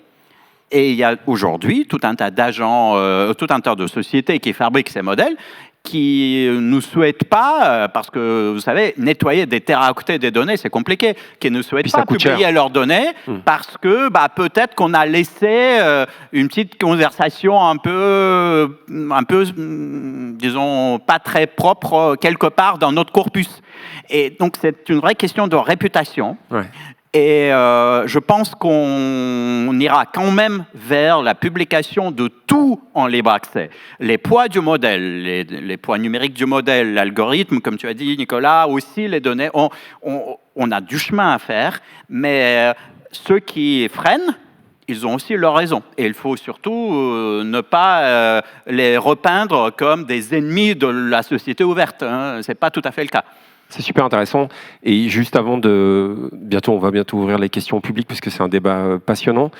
Et il y a aujourd'hui tout un tas d'agents, tout un tas de sociétés qui fabriquent ces modèles qui ne souhaitent pas, parce que vous savez, nettoyer des téraoctets des données, c'est compliqué, qui ne souhaitent pas publier leurs données parce que peut-être qu'on a laissé une petite conversation un peu, disons, pas très propre quelque part dans notre corpus. Et donc, c'est une vraie question de réputation. Ouais. Et je pense qu'on ira quand même vers la publication de tout en libre accès. Les poids du modèle, les poids numériques du modèle, l'algorithme, comme tu as dit, Nicolas, aussi les données. On a du chemin à faire, mais ceux qui freinent, ils ont aussi leur raison. Et il faut surtout ne pas les repeindre comme des ennemis de la société ouverte. Hein. Ce n'est pas tout à fait le cas. C'est super intéressant. Et juste avant on va bientôt ouvrir les questions publiques parce que c'est un débat passionnant.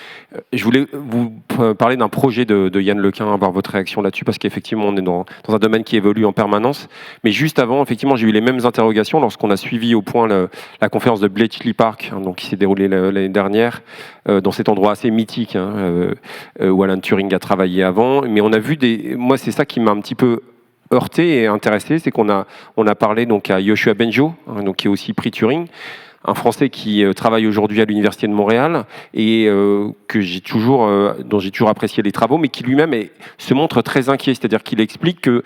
Je voulais vous parler d'un projet de Yann Lequin, avoir votre réaction là-dessus parce qu'effectivement, on est dans un domaine qui évolue en permanence. Mais juste avant, effectivement, j'ai eu les mêmes interrogations lorsqu'on a suivi au point la conférence de Bletchley Park, donc qui s'est déroulée l'année dernière, dans cet endroit assez mythique où Alan Turing a travaillé avant. Mais on a vu moi, c'est ça qui m'a un petit peu heurté et intéressé, c'est qu'on a parlé donc à Yoshua Bengio, donc qui est aussi prix Turing, un Français qui travaille aujourd'hui à l'Université de Montréal et dont j'ai toujours apprécié les travaux, mais qui lui-même se montre très inquiet, c'est-à-dire qu'il explique que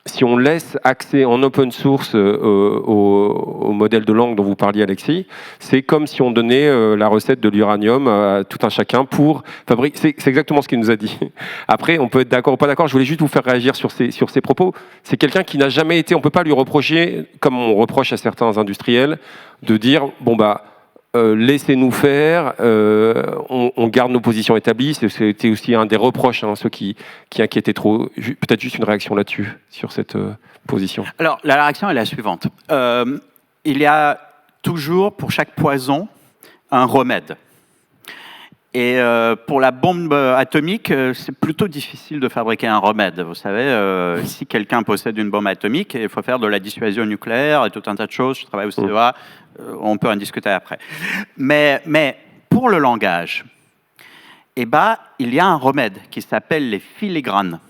si on laisse accès en open source au modèle de langue dont vous parliez, Alexis, c'est comme si on donnait la recette de l'uranium à tout un chacun pour fabriquer. C'est exactement ce qu'il nous a dit. Après, on peut être d'accord ou pas d'accord. Je voulais juste vous faire réagir sur ces propos. C'est quelqu'un qui n'a jamais été. On ne peut pas lui reprocher, comme on reproche à certains industriels, de dire laissez-nous faire, on garde nos positions établies. C'était aussi un des reproches, ceux qui inquiétaient trop. Peut-être juste une réaction là-dessus, sur cette position. Alors, la réaction est la suivante. Il y a toujours, pour chaque poison, un remède. Et pour la bombe atomique, c'est plutôt difficile de fabriquer un remède. Vous savez, si quelqu'un possède une bombe atomique, il faut faire de la dissuasion nucléaire et tout un tas de choses. Je travaille au CEA, on peut en discuter après. Mais pour le langage, il y a un remède qui s'appelle les filigranes.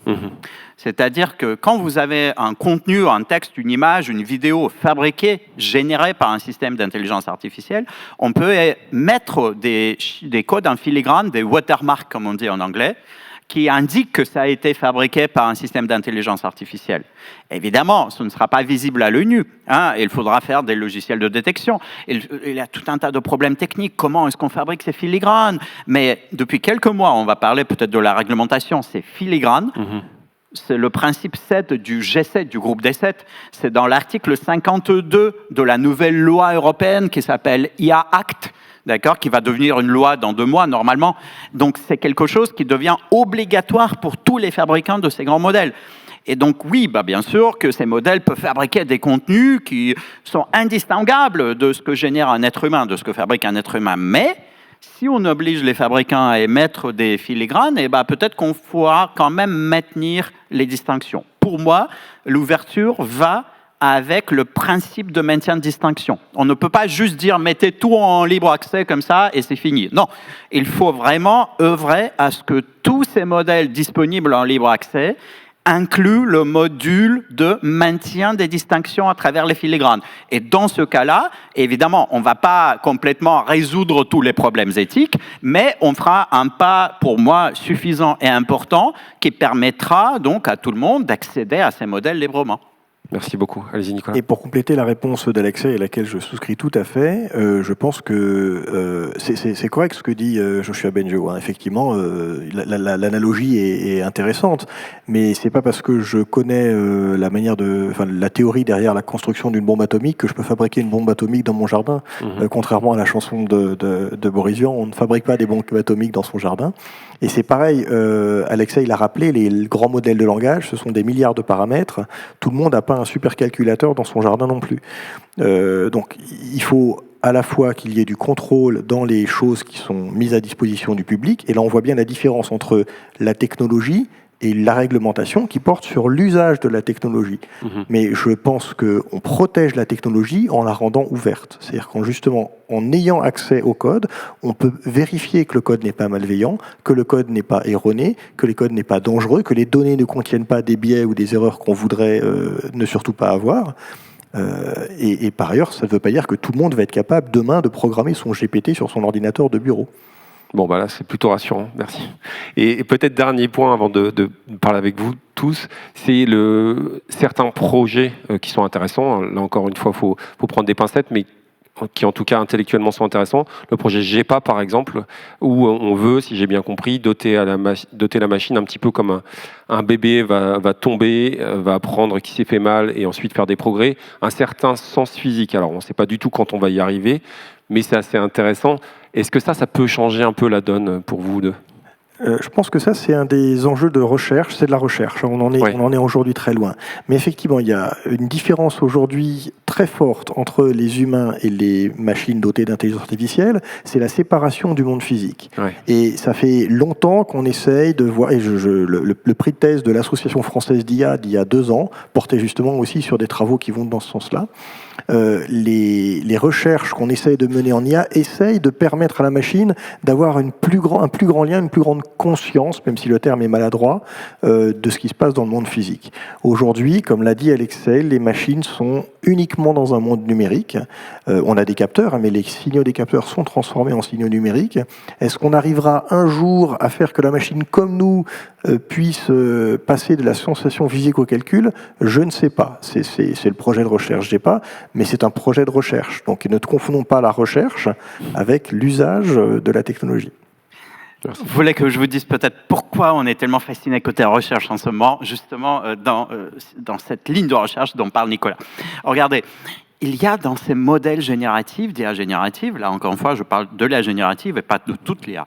C'est-à-dire que quand vous avez un contenu, un texte, une image, une vidéo fabriquée, générée par un système d'intelligence artificielle, on peut mettre des codes en filigrane, des watermarks, comme on dit en anglais, qui indiquent que ça a été fabriqué par un système d'intelligence artificielle. Évidemment, ce ne sera pas visible à l'œil nu. Il faudra faire des logiciels de détection. Il y a tout un tas de problèmes techniques. Comment est-ce qu'on fabrique ces filigranes? Mais depuis quelques mois, on va parler peut-être de la réglementation. Ces filigranes, c'est le principe 7 du G7, du groupe D7. C'est dans l'article 52 de la nouvelle loi européenne qui s'appelle IA Act, d'accord, qui va devenir une loi dans 2 mois normalement. Donc c'est quelque chose qui devient obligatoire pour tous les fabricants de ces grands modèles. Et donc oui, bien sûr que ces modèles peuvent fabriquer des contenus qui sont indistinguables de ce que génère un être humain, de ce que fabrique un être humain. Mais si on oblige les fabricants à émettre des filigranes, peut-être qu'on pourra quand même maintenir les distinctions. Pour moi, l'ouverture va avec le principe de maintien de distinction. On ne peut pas juste dire « mettez tout en libre accès comme ça et c'est fini ». Non, il faut vraiment œuvrer à ce que tous ces modèles disponibles en libre accès inclut le module de maintien des distinctions à travers les filigranes. Et dans ce cas-là, évidemment, on ne va pas complètement résoudre tous les problèmes éthiques, mais on fera un pas, pour moi, suffisant et important qui permettra donc à tout le monde d'accéder à ces modèles librement. Merci beaucoup. Allez-y, Nicolas. Et pour compléter la réponse d'Alexei, à laquelle je souscris tout à fait, je pense que c'est correct ce que dit Yoshua Bengio. Effectivement, l'analogie est intéressante, mais c'est pas parce que je connais la théorie derrière la construction d'une bombe atomique que je peux fabriquer une bombe atomique dans mon jardin. Contrairement à la chanson de Boris Vian, on ne fabrique pas des bombes atomiques dans son jardin. Et c'est pareil, Alexei l'a rappelé, les grands modèles de langage, ce sont des milliards de paramètres. Tout le monde n'a pas un supercalculateur dans son jardin non plus. Donc il faut à la fois qu'il y ait du contrôle dans les choses qui sont mises à disposition du public, et là on voit bien la différence entre la technologie et la réglementation qui porte sur l'usage de la technologie. Mais je pense qu'on protège la technologie en la rendant ouverte. C'est-à-dire qu'en justement, en ayant accès au code, on peut vérifier que le code n'est pas malveillant, que le code n'est pas erroné, que le code n'est pas dangereux, que les données ne contiennent pas des biais ou des erreurs qu'on voudrait ne surtout pas avoir. Et par ailleurs, ça ne veut pas dire que tout le monde va être capable demain de programmer son GPT sur son ordinateur de bureau. Bon, bah là, c'est plutôt rassurant, merci. Et peut-être dernier point avant de parler avec vous tous, c'est certains projets qui sont intéressants. Là, encore une fois, il faut prendre des pincettes, mais qui en tout cas intellectuellement sont intéressants. Le projet GEPA, par exemple, où on veut, si j'ai bien compris, doter la machine un petit peu comme un bébé va tomber, va apprendre qui s'est fait mal et ensuite faire des progrès. Un certain sens physique. Alors, on ne sait pas du tout quand on va y arriver, mais c'est assez intéressant. Est-ce que ça peut changer un peu la donne pour vous deux ? Je pense que ça, c'est un des enjeux de recherche. C'est de la recherche. On en est aujourd'hui très loin. Mais effectivement, il y a une différence aujourd'hui très forte entre les humains et les machines dotées d'intelligence artificielle. C'est la séparation du monde physique. Ouais. Et ça fait longtemps qu'on essaye de voir... Et le prix de thèse de l'Association française d'IA d'il y a 2 ans portait justement aussi sur des travaux qui vont dans ce sens-là. Les recherches qu'on essaye de mener en IA essayent de permettre à la machine d'avoir un plus grand lien, une plus grande conscience, même si le terme est maladroit, de ce qui se passe dans le monde physique. Aujourd'hui, comme l'a dit Alexei, les machines sont uniquement dans un monde numérique. On a des capteurs, mais les signaux des capteurs sont transformés en signaux numériques. Est-ce qu'on arrivera un jour à faire que la machine, comme nous, puisse passer de la sensation physique au calcul? Je ne sais pas. C'est le projet de recherche, je sais pas, mais c'est un projet de recherche. Donc ne confondons pas la recherche avec l'usage de la technologie. Vous voulez que je vous dise peut-être pourquoi on est tellement fasciné côté recherche en ce moment, justement dans cette ligne de recherche dont parle Nicolas. Regardez, il y a dans ces modèles génératifs, d'IA générative, là encore une fois je parle de l'IA générative et pas de toute l'IA,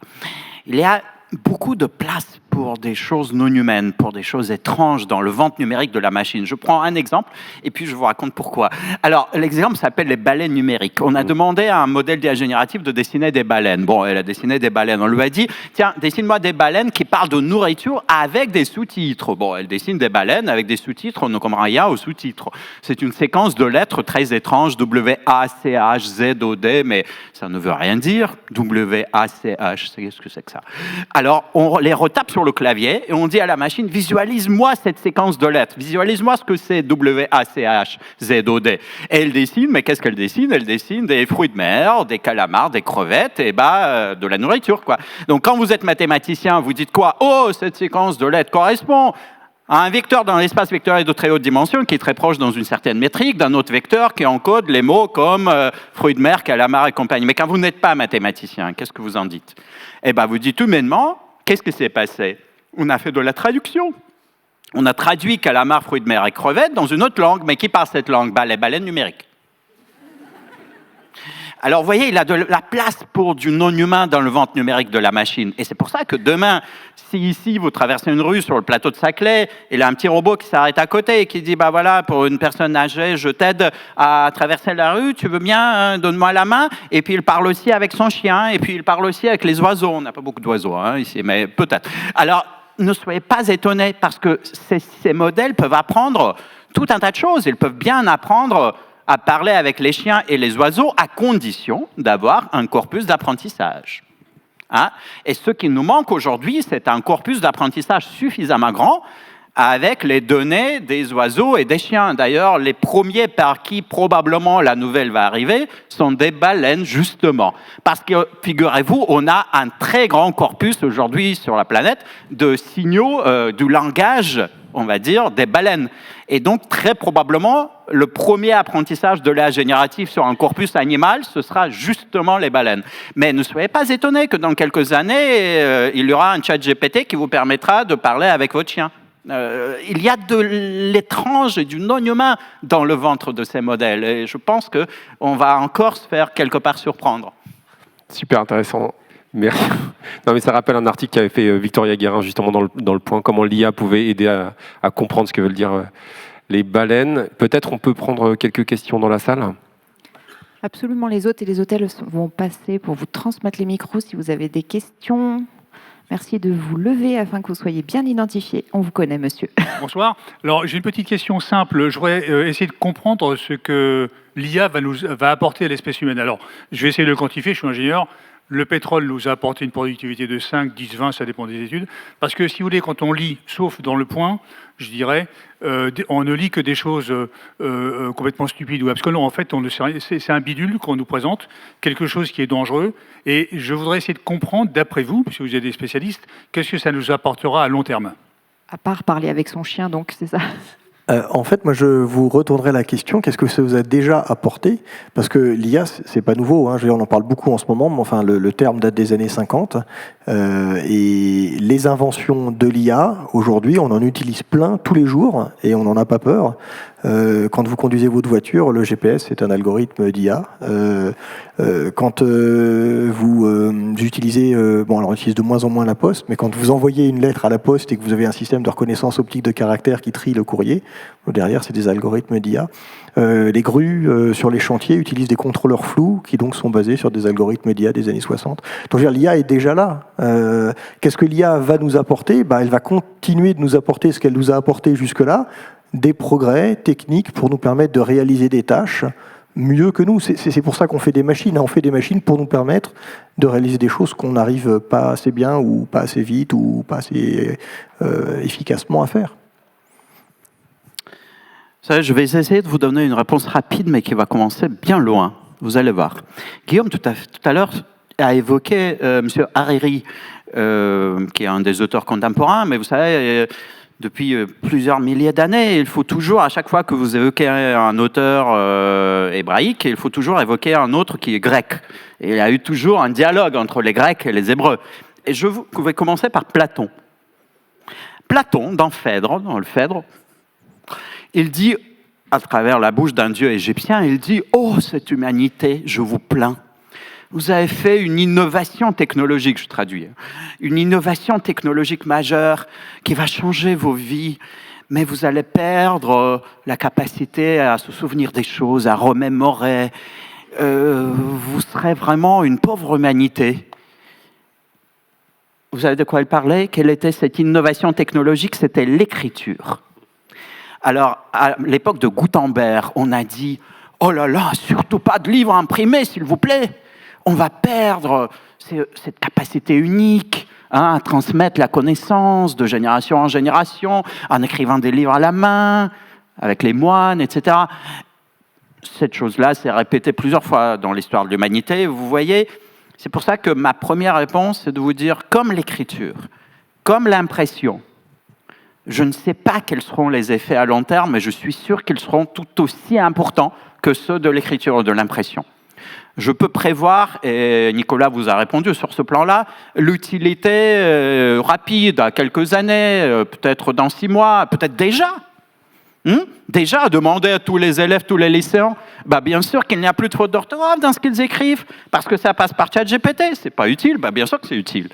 il y a beaucoup de place pour des choses non humaines, pour des choses étranges dans le ventre numérique de la machine. Je prends un exemple et puis je vous raconte pourquoi. Alors, l'exemple s'appelle les baleines numériques. On a demandé à un modèle d'IA générative de dessiner des baleines. Bon, elle a dessiné des baleines. On lui a dit, tiens, dessine-moi des baleines qui parlent de nourriture avec des sous-titres. Bon, elle dessine des baleines avec des sous-titres, on ne comprend rien aux sous-titres. C'est une séquence de lettres très étrange, W-A-C-H, Z-O-D, mais ça ne veut rien dire. W-A-C-H, c'est ce que c'est que ça? Alors, on les retape sur le clavier et on dit à la machine, visualise-moi cette séquence de lettres, visualise-moi ce que c'est W-A-C-H, Z-O-D. Et elle dessine, mais qu'est-ce qu'elle dessine? Elle dessine des fruits de mer, des calamars, des crevettes, et de la nourriture, quoi. Donc, quand vous êtes mathématicien, vous dites quoi? Oh, cette séquence de lettres correspond à un vecteur dans l'espace vectoriel de très haute dimension qui est très proche dans une certaine métrique d'un autre vecteur qui encode les mots comme fruits de mer, calamar et compagnie. Mais quand vous n'êtes pas mathématicien, qu'est-ce que vous en dites? Vous dites humainement, qu'est-ce qui s'est passé? On a fait de la traduction. On a traduit calamar, fruits de mer et crevettes dans une autre langue. Mais qui parle cette langue? Les baleines numériques. Alors, vous voyez, il a de la place pour du non-humain dans le ventre numérique de la machine. Et c'est pour ça que demain, si ici, vous traversez une rue sur le plateau de Saclay, il y a un petit robot qui s'arrête à côté et qui dit, voilà, pour une personne âgée, je t'aide à traverser la rue, tu veux bien, donne-moi la main. Et puis, il parle aussi avec son chien, et puis il parle aussi avec les oiseaux. On n'a pas beaucoup d'oiseaux ici, mais peut-être. Alors, ne soyez pas étonnés, parce que ces modèles peuvent apprendre tout un tas de choses. Ils peuvent bien apprendre à parler avec les chiens et les oiseaux à condition d'avoir un corpus d'apprentissage. Et ce qui nous manque aujourd'hui, c'est un corpus d'apprentissage suffisamment grand avec les données des oiseaux et des chiens. D'ailleurs, les premiers par qui probablement la nouvelle va arriver sont des baleines, justement. Parce que, figurez-vous, on a un très grand corpus aujourd'hui sur la planète de signaux du langage, on va dire, des baleines. Et donc, très probablement, le premier apprentissage de l'IA générative sur un corpus animal, ce sera justement les baleines. Mais ne soyez pas étonnés que dans quelques années, il y aura un chat GPT qui vous permettra de parler avec votre chien. Il y a de l'étrange et du non-humain dans le ventre de ces modèles. Et je pense qu'on va encore se faire quelque part surprendre. Super intéressant. Merci. Non, mais ça rappelle un article qu'avait fait Victoria Guérin, justement, dans le point, comment l'IA pouvait aider à comprendre ce que veulent dire les baleines. Peut-être on peut prendre quelques questions dans la salle. Absolument, les hôtes et les hôtels vont passer pour vous transmettre les micros si vous avez des questions. Merci de vous lever afin que vous soyez bien identifié. On vous connaît, monsieur. Bonsoir. Alors, j'ai une petite question simple. Je voudrais essayer de comprendre ce que l'IA va apporter à l'espèce humaine. Alors, je vais essayer de le quantifier, je suis ingénieur. Le pétrole nous a apporté une productivité de 5, 10, 20, ça dépend des études. Parce que, si vous voulez, quand on lit, sauf dans Le Point, je dirais, on ne lit que des choses complètement stupides ou abscons. En fait, on ne sait rien. C'est un bidule qu'on nous présente, quelque chose qui est dangereux. Et je voudrais essayer de comprendre, d'après vous, puisque vous êtes des spécialistes, qu'est-ce que ça nous apportera à long terme? À part parler avec son chien, donc, c'est ça. En fait, moi, je vous retournerai la question, qu'est-ce que ça vous a déjà apporté? Parce que l'IA, c'est pas nouveau, hein. On en parle beaucoup en ce moment, mais enfin, le terme date des années 50. Et les inventions de l'IA, aujourd'hui, on en utilise plein tous les jours, et on n'en a pas peur. Quand vous conduisez votre voiture, le GPS, c'est un algorithme d'IA. Quand vous utilisez, bon, alors on utilise de moins en moins la poste, mais quand vous envoyez une lettre à la poste et que vous avez un système de reconnaissance optique de caractères qui trie le courrier, derrière, c'est des algorithmes d'IA. Les grues sur les chantiers utilisent des contrôleurs flous qui donc sont basés sur des algorithmes d'IA des années 60. Donc l'IA est déjà là. Qu'est-ce que l'IA va nous apporter? Elle va continuer de nous apporter ce qu'elle nous a apporté jusque-là, des progrès techniques pour nous permettre de réaliser des tâches mieux que nous. C'est pour ça qu'on fait des machines. On fait des machines pour nous permettre de réaliser des choses qu'on n'arrive pas assez bien ou pas assez vite ou pas assez efficacement à faire. Je vais essayer de vous donner une réponse rapide, mais qui va commencer bien loin. Vous allez voir. Guillaume, tout à l'heure, a évoqué M. Hariri, qui est un des auteurs contemporains, mais vous savez, depuis plusieurs milliers d'années, il faut toujours, à chaque fois que vous évoquez un auteur hébraïque, il faut toujours évoquer un autre qui est grec. Et il y a eu toujours un dialogue entre les Grecs et les Hébreux. Et je vais commencer par Platon. Platon, dans le Phèdre, il dit, à travers la bouche d'un dieu égyptien, il dit « Oh, cette humanité, je vous plains. Vous avez fait une innovation technologique, je traduis, une innovation technologique majeure qui va changer vos vies, mais vous allez perdre la capacité à se souvenir des choses, à remémorer. Vous serez vraiment une pauvre humanité. » Vous savez de quoi il parlait? Quelle était cette innovation technologique? C'était l'écriture. Alors, à l'époque de Gutenberg, on a dit « Oh là là, surtout pas de livres imprimés, s'il vous plaît. On va perdre cette capacité unique à transmettre la connaissance de génération en génération, en écrivant des livres à la main, avec les moines, etc. » Cette chose-là s'est répétée plusieurs fois dans l'histoire de l'humanité. Vous voyez, c'est pour ça que ma première réponse, c'est de vous dire, comme l'écriture, comme l'impression, je ne sais pas quels seront les effets à long terme, mais je suis sûr qu'ils seront tout aussi importants que ceux de l'écriture ou de l'impression. Je peux prévoir, et Nicolas vous a répondu sur ce plan-là, l'utilité rapide à quelques années, peut-être dans 6 mois, peut-être déjà. Déjà, demander à tous les élèves, tous les lycéens, bien sûr qu'il n'y a plus de faute d'orthographe dans ce qu'ils écrivent, parce que ça passe par ChatGPT. C'est pas utile? Bien sûr que c'est utile.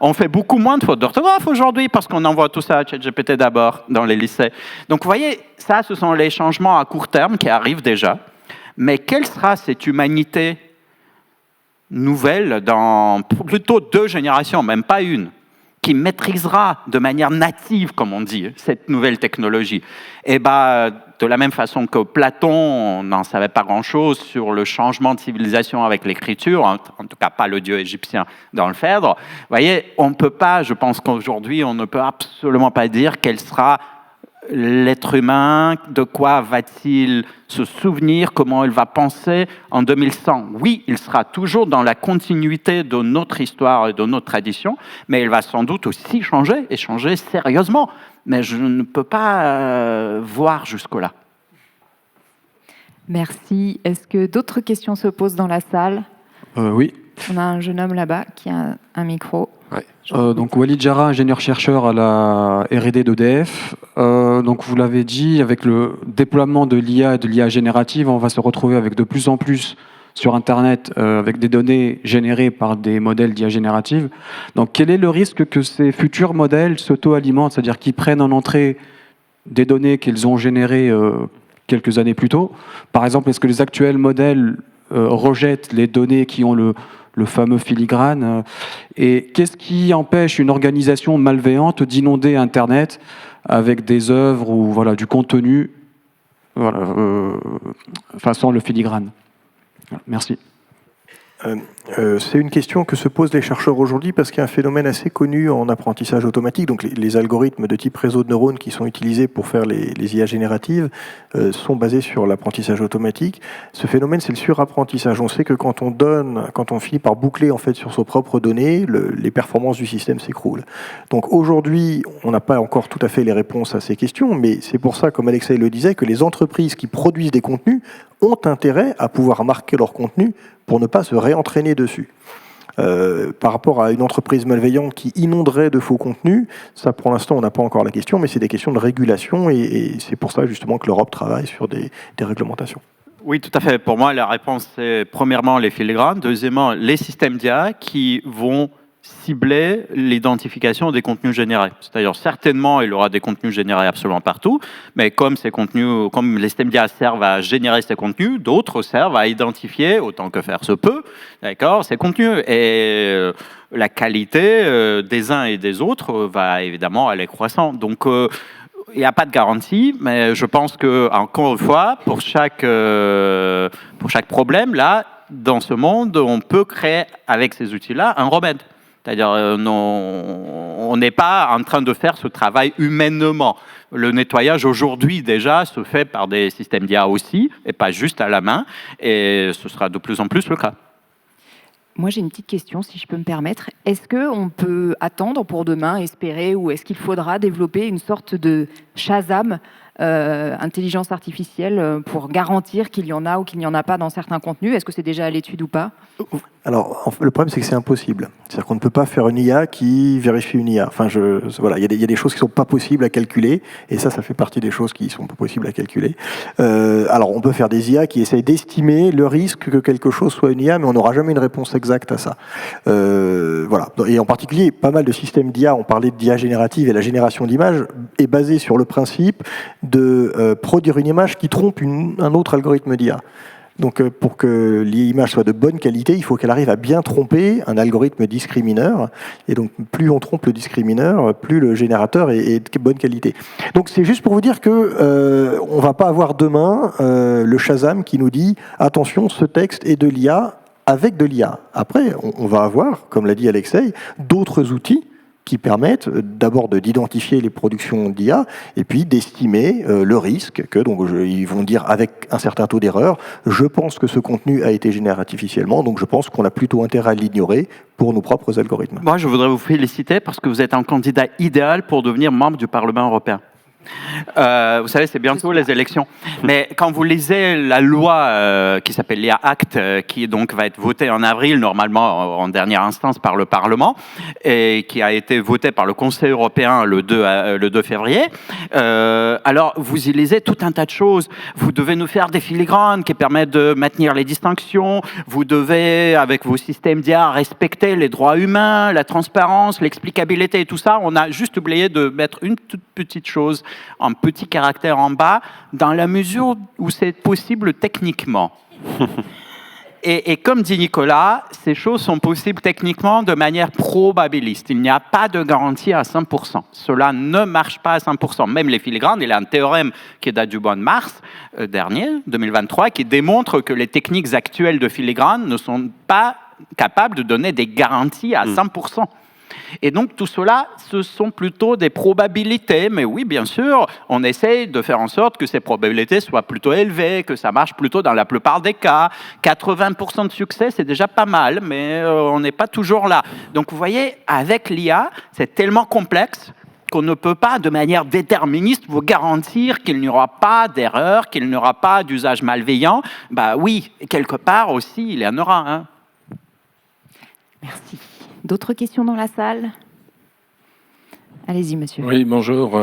On fait beaucoup moins de fautes d'orthographe aujourd'hui parce qu'on envoie tout ça à ChatGPT d'abord dans les lycées. Donc vous voyez, ça, ce sont les changements à court terme qui arrivent déjà. Mais quelle sera cette humanité nouvelle dans plutôt 2 générations, même pas une, qui maîtrisera de manière native, comme on dit, cette nouvelle technologie? Et de la même façon que Platon n'en savait pas grand-chose sur le changement de civilisation avec l'écriture, en tout cas pas le dieu égyptien dans le Phèdre, vous voyez, on ne peut pas, je pense qu'aujourd'hui, on ne peut absolument pas dire quel sera l'être humain, de quoi va-t-il se souvenir, comment il va penser en 2100. Oui, il sera toujours dans la continuité de notre histoire et de notre tradition, mais il va sans doute aussi changer, et changer sérieusement. Mais je ne peux pas voir jusque-là. Merci. Est-ce que d'autres questions se posent dans la salle? Oui. On a un jeune homme là-bas qui a un micro. Ouais. Donc Walid Jarrah, ingénieur-chercheur à la R&D d'EDF. Donc vous l'avez dit, avec le déploiement de l'IA et de l'IA générative, on va se retrouver avec de plus en plus sur Internet avec des données générées par des modèles d'IA générative. Donc quel est le risque que ces futurs modèles s'auto-alimentent, c'est-à-dire qu'ils prennent en entrée des données qu'ils ont générées quelques années plus tôt? Par exemple, est-ce que les actuels modèles rejettent les données qui ont le fameux filigrane. Et qu'est-ce qui empêche une organisation malveillante d'inonder Internet avec des œuvres ou voilà, du contenu façon le filigrane? Merci. C'est une question que se posent les chercheurs aujourd'hui parce qu'il y a un phénomène assez connu en apprentissage automatique. Donc les algorithmes de type réseau de neurones qui sont utilisés pour faire les IA génératives sont basés sur l'apprentissage automatique. Ce phénomène, c'est le surapprentissage. On sait que quand on finit par boucler en fait sur ses propres données, les performances du système s'écroulent. Donc aujourd'hui, on n'a pas encore tout à fait les réponses à ces questions, mais c'est pour ça, comme Alexei le disait, que les entreprises qui produisent des contenus ont intérêt à pouvoir marquer leur contenu pour ne pas se réentraîner dessus. Par rapport à une entreprise malveillante qui inonderait de faux contenus, ça pour l'instant on n'a pas encore la question, mais c'est des questions de régulation et c'est pour ça justement que l'Europe travaille sur des réglementations. Oui, tout à fait. Pour moi, la réponse c'est premièrement les filigranes, deuxièmement les systèmes d'IA qui vont cibler l'identification des contenus générés. C'est-à-dire, certainement, il y aura des contenus générés absolument partout, mais comme ces contenus, comme les systèmes d'IA servent à générer ces contenus, d'autres servent à identifier, autant que faire se peut, d'accord, ces contenus. Et la qualité des uns et des autres va évidemment aller croissant. Donc, il n'y a pas de garantie, mais je pense que, encore une fois, pour chaque problème, là, dans ce monde, on peut créer, avec ces outils-là, un remède. C'est-à-dire, on n'est pas en train de faire ce travail humainement. Le nettoyage, aujourd'hui, déjà, se fait par des systèmes d'IA aussi, et pas juste à la main, et ce sera de plus en plus le cas. Moi, j'ai une petite question, si je peux me permettre. Est-ce qu'on peut attendre pour demain, espérer, ou est-ce qu'il faudra développer une sorte de Shazam, intelligence artificielle, pour garantir qu'il y en a ou qu'il n'y en a pas dans certains contenus? Est-ce que c'est déjà à l'étude ou pas? Alors, le problème, c'est que c'est impossible. C'est-à-dire qu'on ne peut pas faire une IA qui vérifie une IA. Enfin, voilà, il y a des choses qui ne sont pas possibles à calculer, et ça fait partie des choses qui ne sont pas possibles à calculer. Alors, on peut faire des IA qui essayent d'estimer le risque que quelque chose soit une IA, mais on n'aura jamais une réponse exacte à ça. Voilà. Et en particulier, pas mal de systèmes d'IA, on parlait d'IA générative, et la génération d'images est basée sur le principe de produire une image qui trompe un autre algorithme d'IA. Donc pour que l'image soit de bonne qualité, il faut qu'elle arrive à bien tromper un algorithme discrimineur. Et donc plus on trompe le discrimineur, plus le générateur est de bonne qualité. Donc c'est juste pour vous dire que on va pas avoir demain le Shazam qui nous dit « Attention, ce texte est de l'IA » avec de l'IA. Après, on va avoir, comme l'a dit Alexei, d'autres outils qui permettent d'abord d'identifier les productions d'IA et puis d'estimer le risque que, donc ils vont dire avec un certain taux d'erreur, je pense que ce contenu a été généré artificiellement, donc je pense qu'on a plutôt intérêt à l'ignorer pour nos propres algorithmes. Moi, je voudrais vous féliciter parce que vous êtes un candidat idéal pour devenir membre du Parlement européen. Vous savez, c'est bientôt les élections. Mais quand vous lisez la loi qui s'appelle l'IA Act, qui donc va être votée en avril, normalement en dernière instance par le Parlement, et qui a été votée par le Conseil européen le 2 février, alors vous y lisez tout un tas de choses. Vous devez nous faire des filigranes qui permettent de maintenir les distinctions. Vous devez, avec vos systèmes d'IA, respecter les droits humains, la transparence, l'explicabilité et tout ça. On a juste oublié de mettre une toute petite chose, un petit caractère en bas, dans la mesure où c'est possible techniquement. Et comme dit Nicolas, ces choses sont possibles techniquement de manière probabiliste. Il n'y a pas de garantie à 100%. Cela ne marche pas à 100%. Même les filigranes, il y a un théorème qui date du mois de mars dernier, 2023, qui démontre que les techniques actuelles de filigrane ne sont pas capables de donner des garanties à 100%. Et donc tout cela, ce sont plutôt des probabilités, mais oui, bien sûr, on essaye de faire en sorte que ces probabilités soient plutôt élevées, que ça marche plutôt dans la plupart des cas. 80% de succès, c'est déjà pas mal, mais on n'est pas toujours là. Donc vous voyez, avec l'IA, c'est tellement complexe qu'on ne peut pas, de manière déterministe, vous garantir qu'il n'y aura pas d'erreur, qu'il n'y aura pas d'usage malveillant. Bah oui, quelque part aussi, il y en aura. Hein. Merci. D'autres questions dans la salle? Allez-y, monsieur. Oui, bonjour.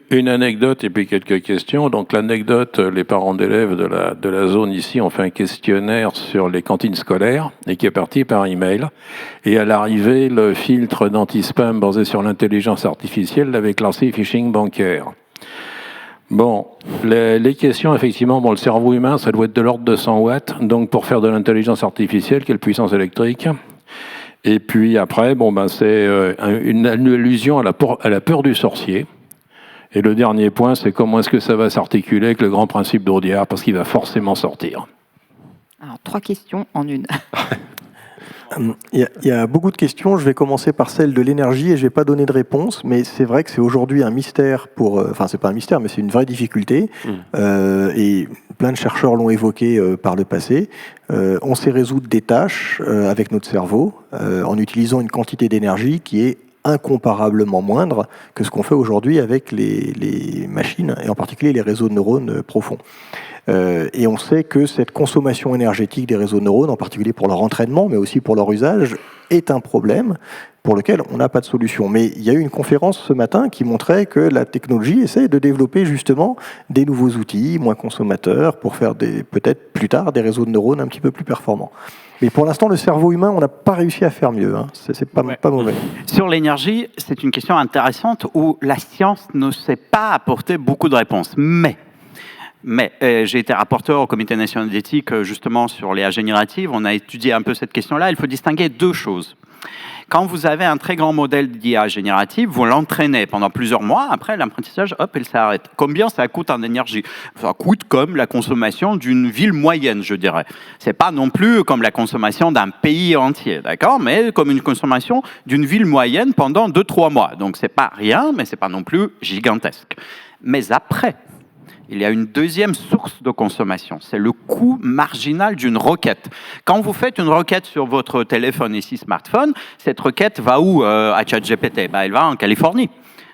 Une anecdote et puis quelques questions. Donc l'anecdote, les parents d'élèves de la zone ici ont fait un questionnaire sur les cantines scolaires et qui est parti par email. Et à l'arrivée, le filtre d'anti-spam basé sur l'intelligence artificielle avait classé phishing bancaire. Bon, les questions, effectivement, bon, le cerveau humain, ça doit être de l'ordre de 100 watts. Donc, pour faire de l'intelligence artificielle, quelle puissance électrique? Et puis après, bon, ben, c'est une allusion à la peur du sorcier. Et le dernier point, c'est comment est-ce que ça va s'articuler avec le grand principe d'Audiard, parce qu'il va forcément sortir. Alors, 3 questions en une. Il y a beaucoup de questions. Je vais commencer par celle de l'énergie et je ne vais pas donner de réponse, mais c'est vrai que c'est aujourd'hui un mystère enfin, c'est pas un mystère, mais c'est une vraie difficulté. Et plein de chercheurs l'ont évoqué par le passé. On sait résoudre des tâches avec notre cerveau en utilisant une quantité d'énergie qui est incomparablement moindre que ce qu'on fait aujourd'hui avec les machines, et en particulier les réseaux de neurones profonds. Et on sait que cette consommation énergétique des réseaux de neurones, en particulier pour leur entraînement, mais aussi pour leur usage, est un problème pour lequel on n'a pas de solution. Mais il y a eu une conférence ce matin qui montrait que la technologie essaie de développer justement des nouveaux outils, moins consommateurs, pour faire peut-être plus tard des réseaux de neurones un petit peu plus performants. Mais pour l'instant, le cerveau humain, on n'a pas réussi à faire mieux. Hein. C'est pas mauvais. Sur l'énergie, c'est une question intéressante où la science ne sait pas apporter beaucoup de réponses. Mais j'ai été rapporteur au Comité national d'éthique justement sur l'IA générative. On a étudié un peu cette question-là. Il faut distinguer 2 choses. Quand vous avez un très grand modèle d'IA générative, vous l'entraînez pendant plusieurs mois. Après, l'apprentissage, hop, il s'arrête. Combien ça coûte en énergie? Ça coûte comme la consommation d'une ville moyenne, je dirais. C'est pas non plus comme la consommation d'un pays entier, d'accord? Mais comme une consommation d'une ville moyenne pendant 2-3 mois. Donc, c'est pas rien, mais c'est pas non plus gigantesque. Mais après, il y a une deuxième source de consommation, c'est le coût marginal d'une requête. Quand vous faites une requête sur votre téléphone, ici smartphone, cette requête va où à ChatGPT? Elle va en Californie.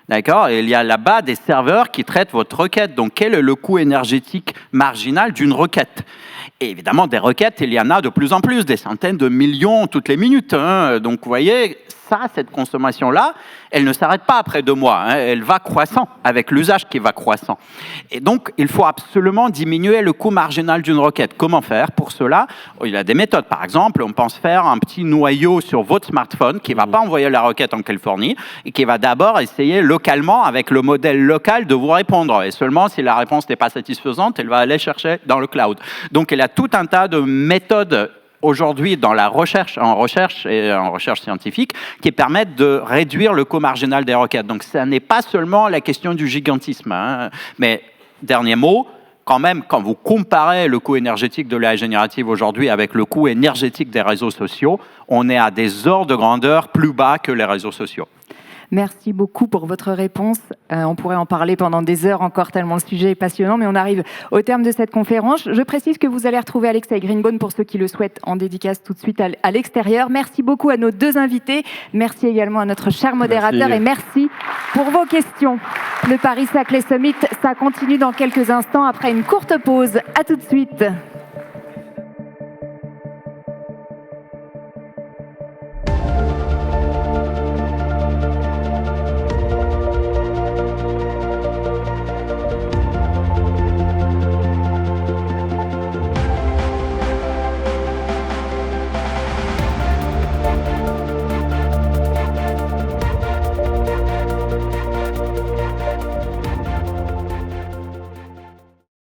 D'accord? Et il y a là-bas des serveurs qui traitent votre requête. Donc, quel est le coût énergétique marginal d'une requête? Et évidemment, des requêtes, il y en a de plus en plus, des centaines de millions toutes les minutes. Hein. Donc, vous voyez, cette consommation-là, elle ne s'arrête pas après 2 mois. Hein. Elle va croissant, avec l'usage qui va croissant. Et donc, il faut absolument diminuer le coût marginal d'une requête. Comment faire pour cela? Il y a des méthodes. Par exemple, on pense faire un petit noyau sur votre smartphone qui ne va pas envoyer la requête en Californie et qui va d'abord essayer localement, avec le modèle local, de vous répondre. Et seulement, si la réponse n'est pas satisfaisante, elle va aller chercher dans le cloud. Donc, il y a tout un tas de méthodes aujourd'hui dans la recherche scientifique qui permettent de réduire le coût marginal des requêtes. Donc, ça n'est pas seulement la question du gigantisme. Hein. Mais, dernier mot, quand même, quand vous comparez le coût énergétique de l'IA générative aujourd'hui avec le coût énergétique des réseaux sociaux, on est à des ordres de grandeur plus bas que les réseaux sociaux. Merci beaucoup pour votre réponse. On pourrait en parler pendant des heures encore, tellement le sujet est passionnant, mais on arrive au terme de cette conférence. Je précise que vous allez retrouver Alexei Greenbaum, pour ceux qui le souhaitent, en dédicace tout de suite à l'extérieur. Merci beaucoup à nos 2 invités. Merci également à notre cher modérateur. Merci. Et merci pour vos questions. Le Paris Saclay Summit, ça continue dans quelques instants après une courte pause. À tout de suite.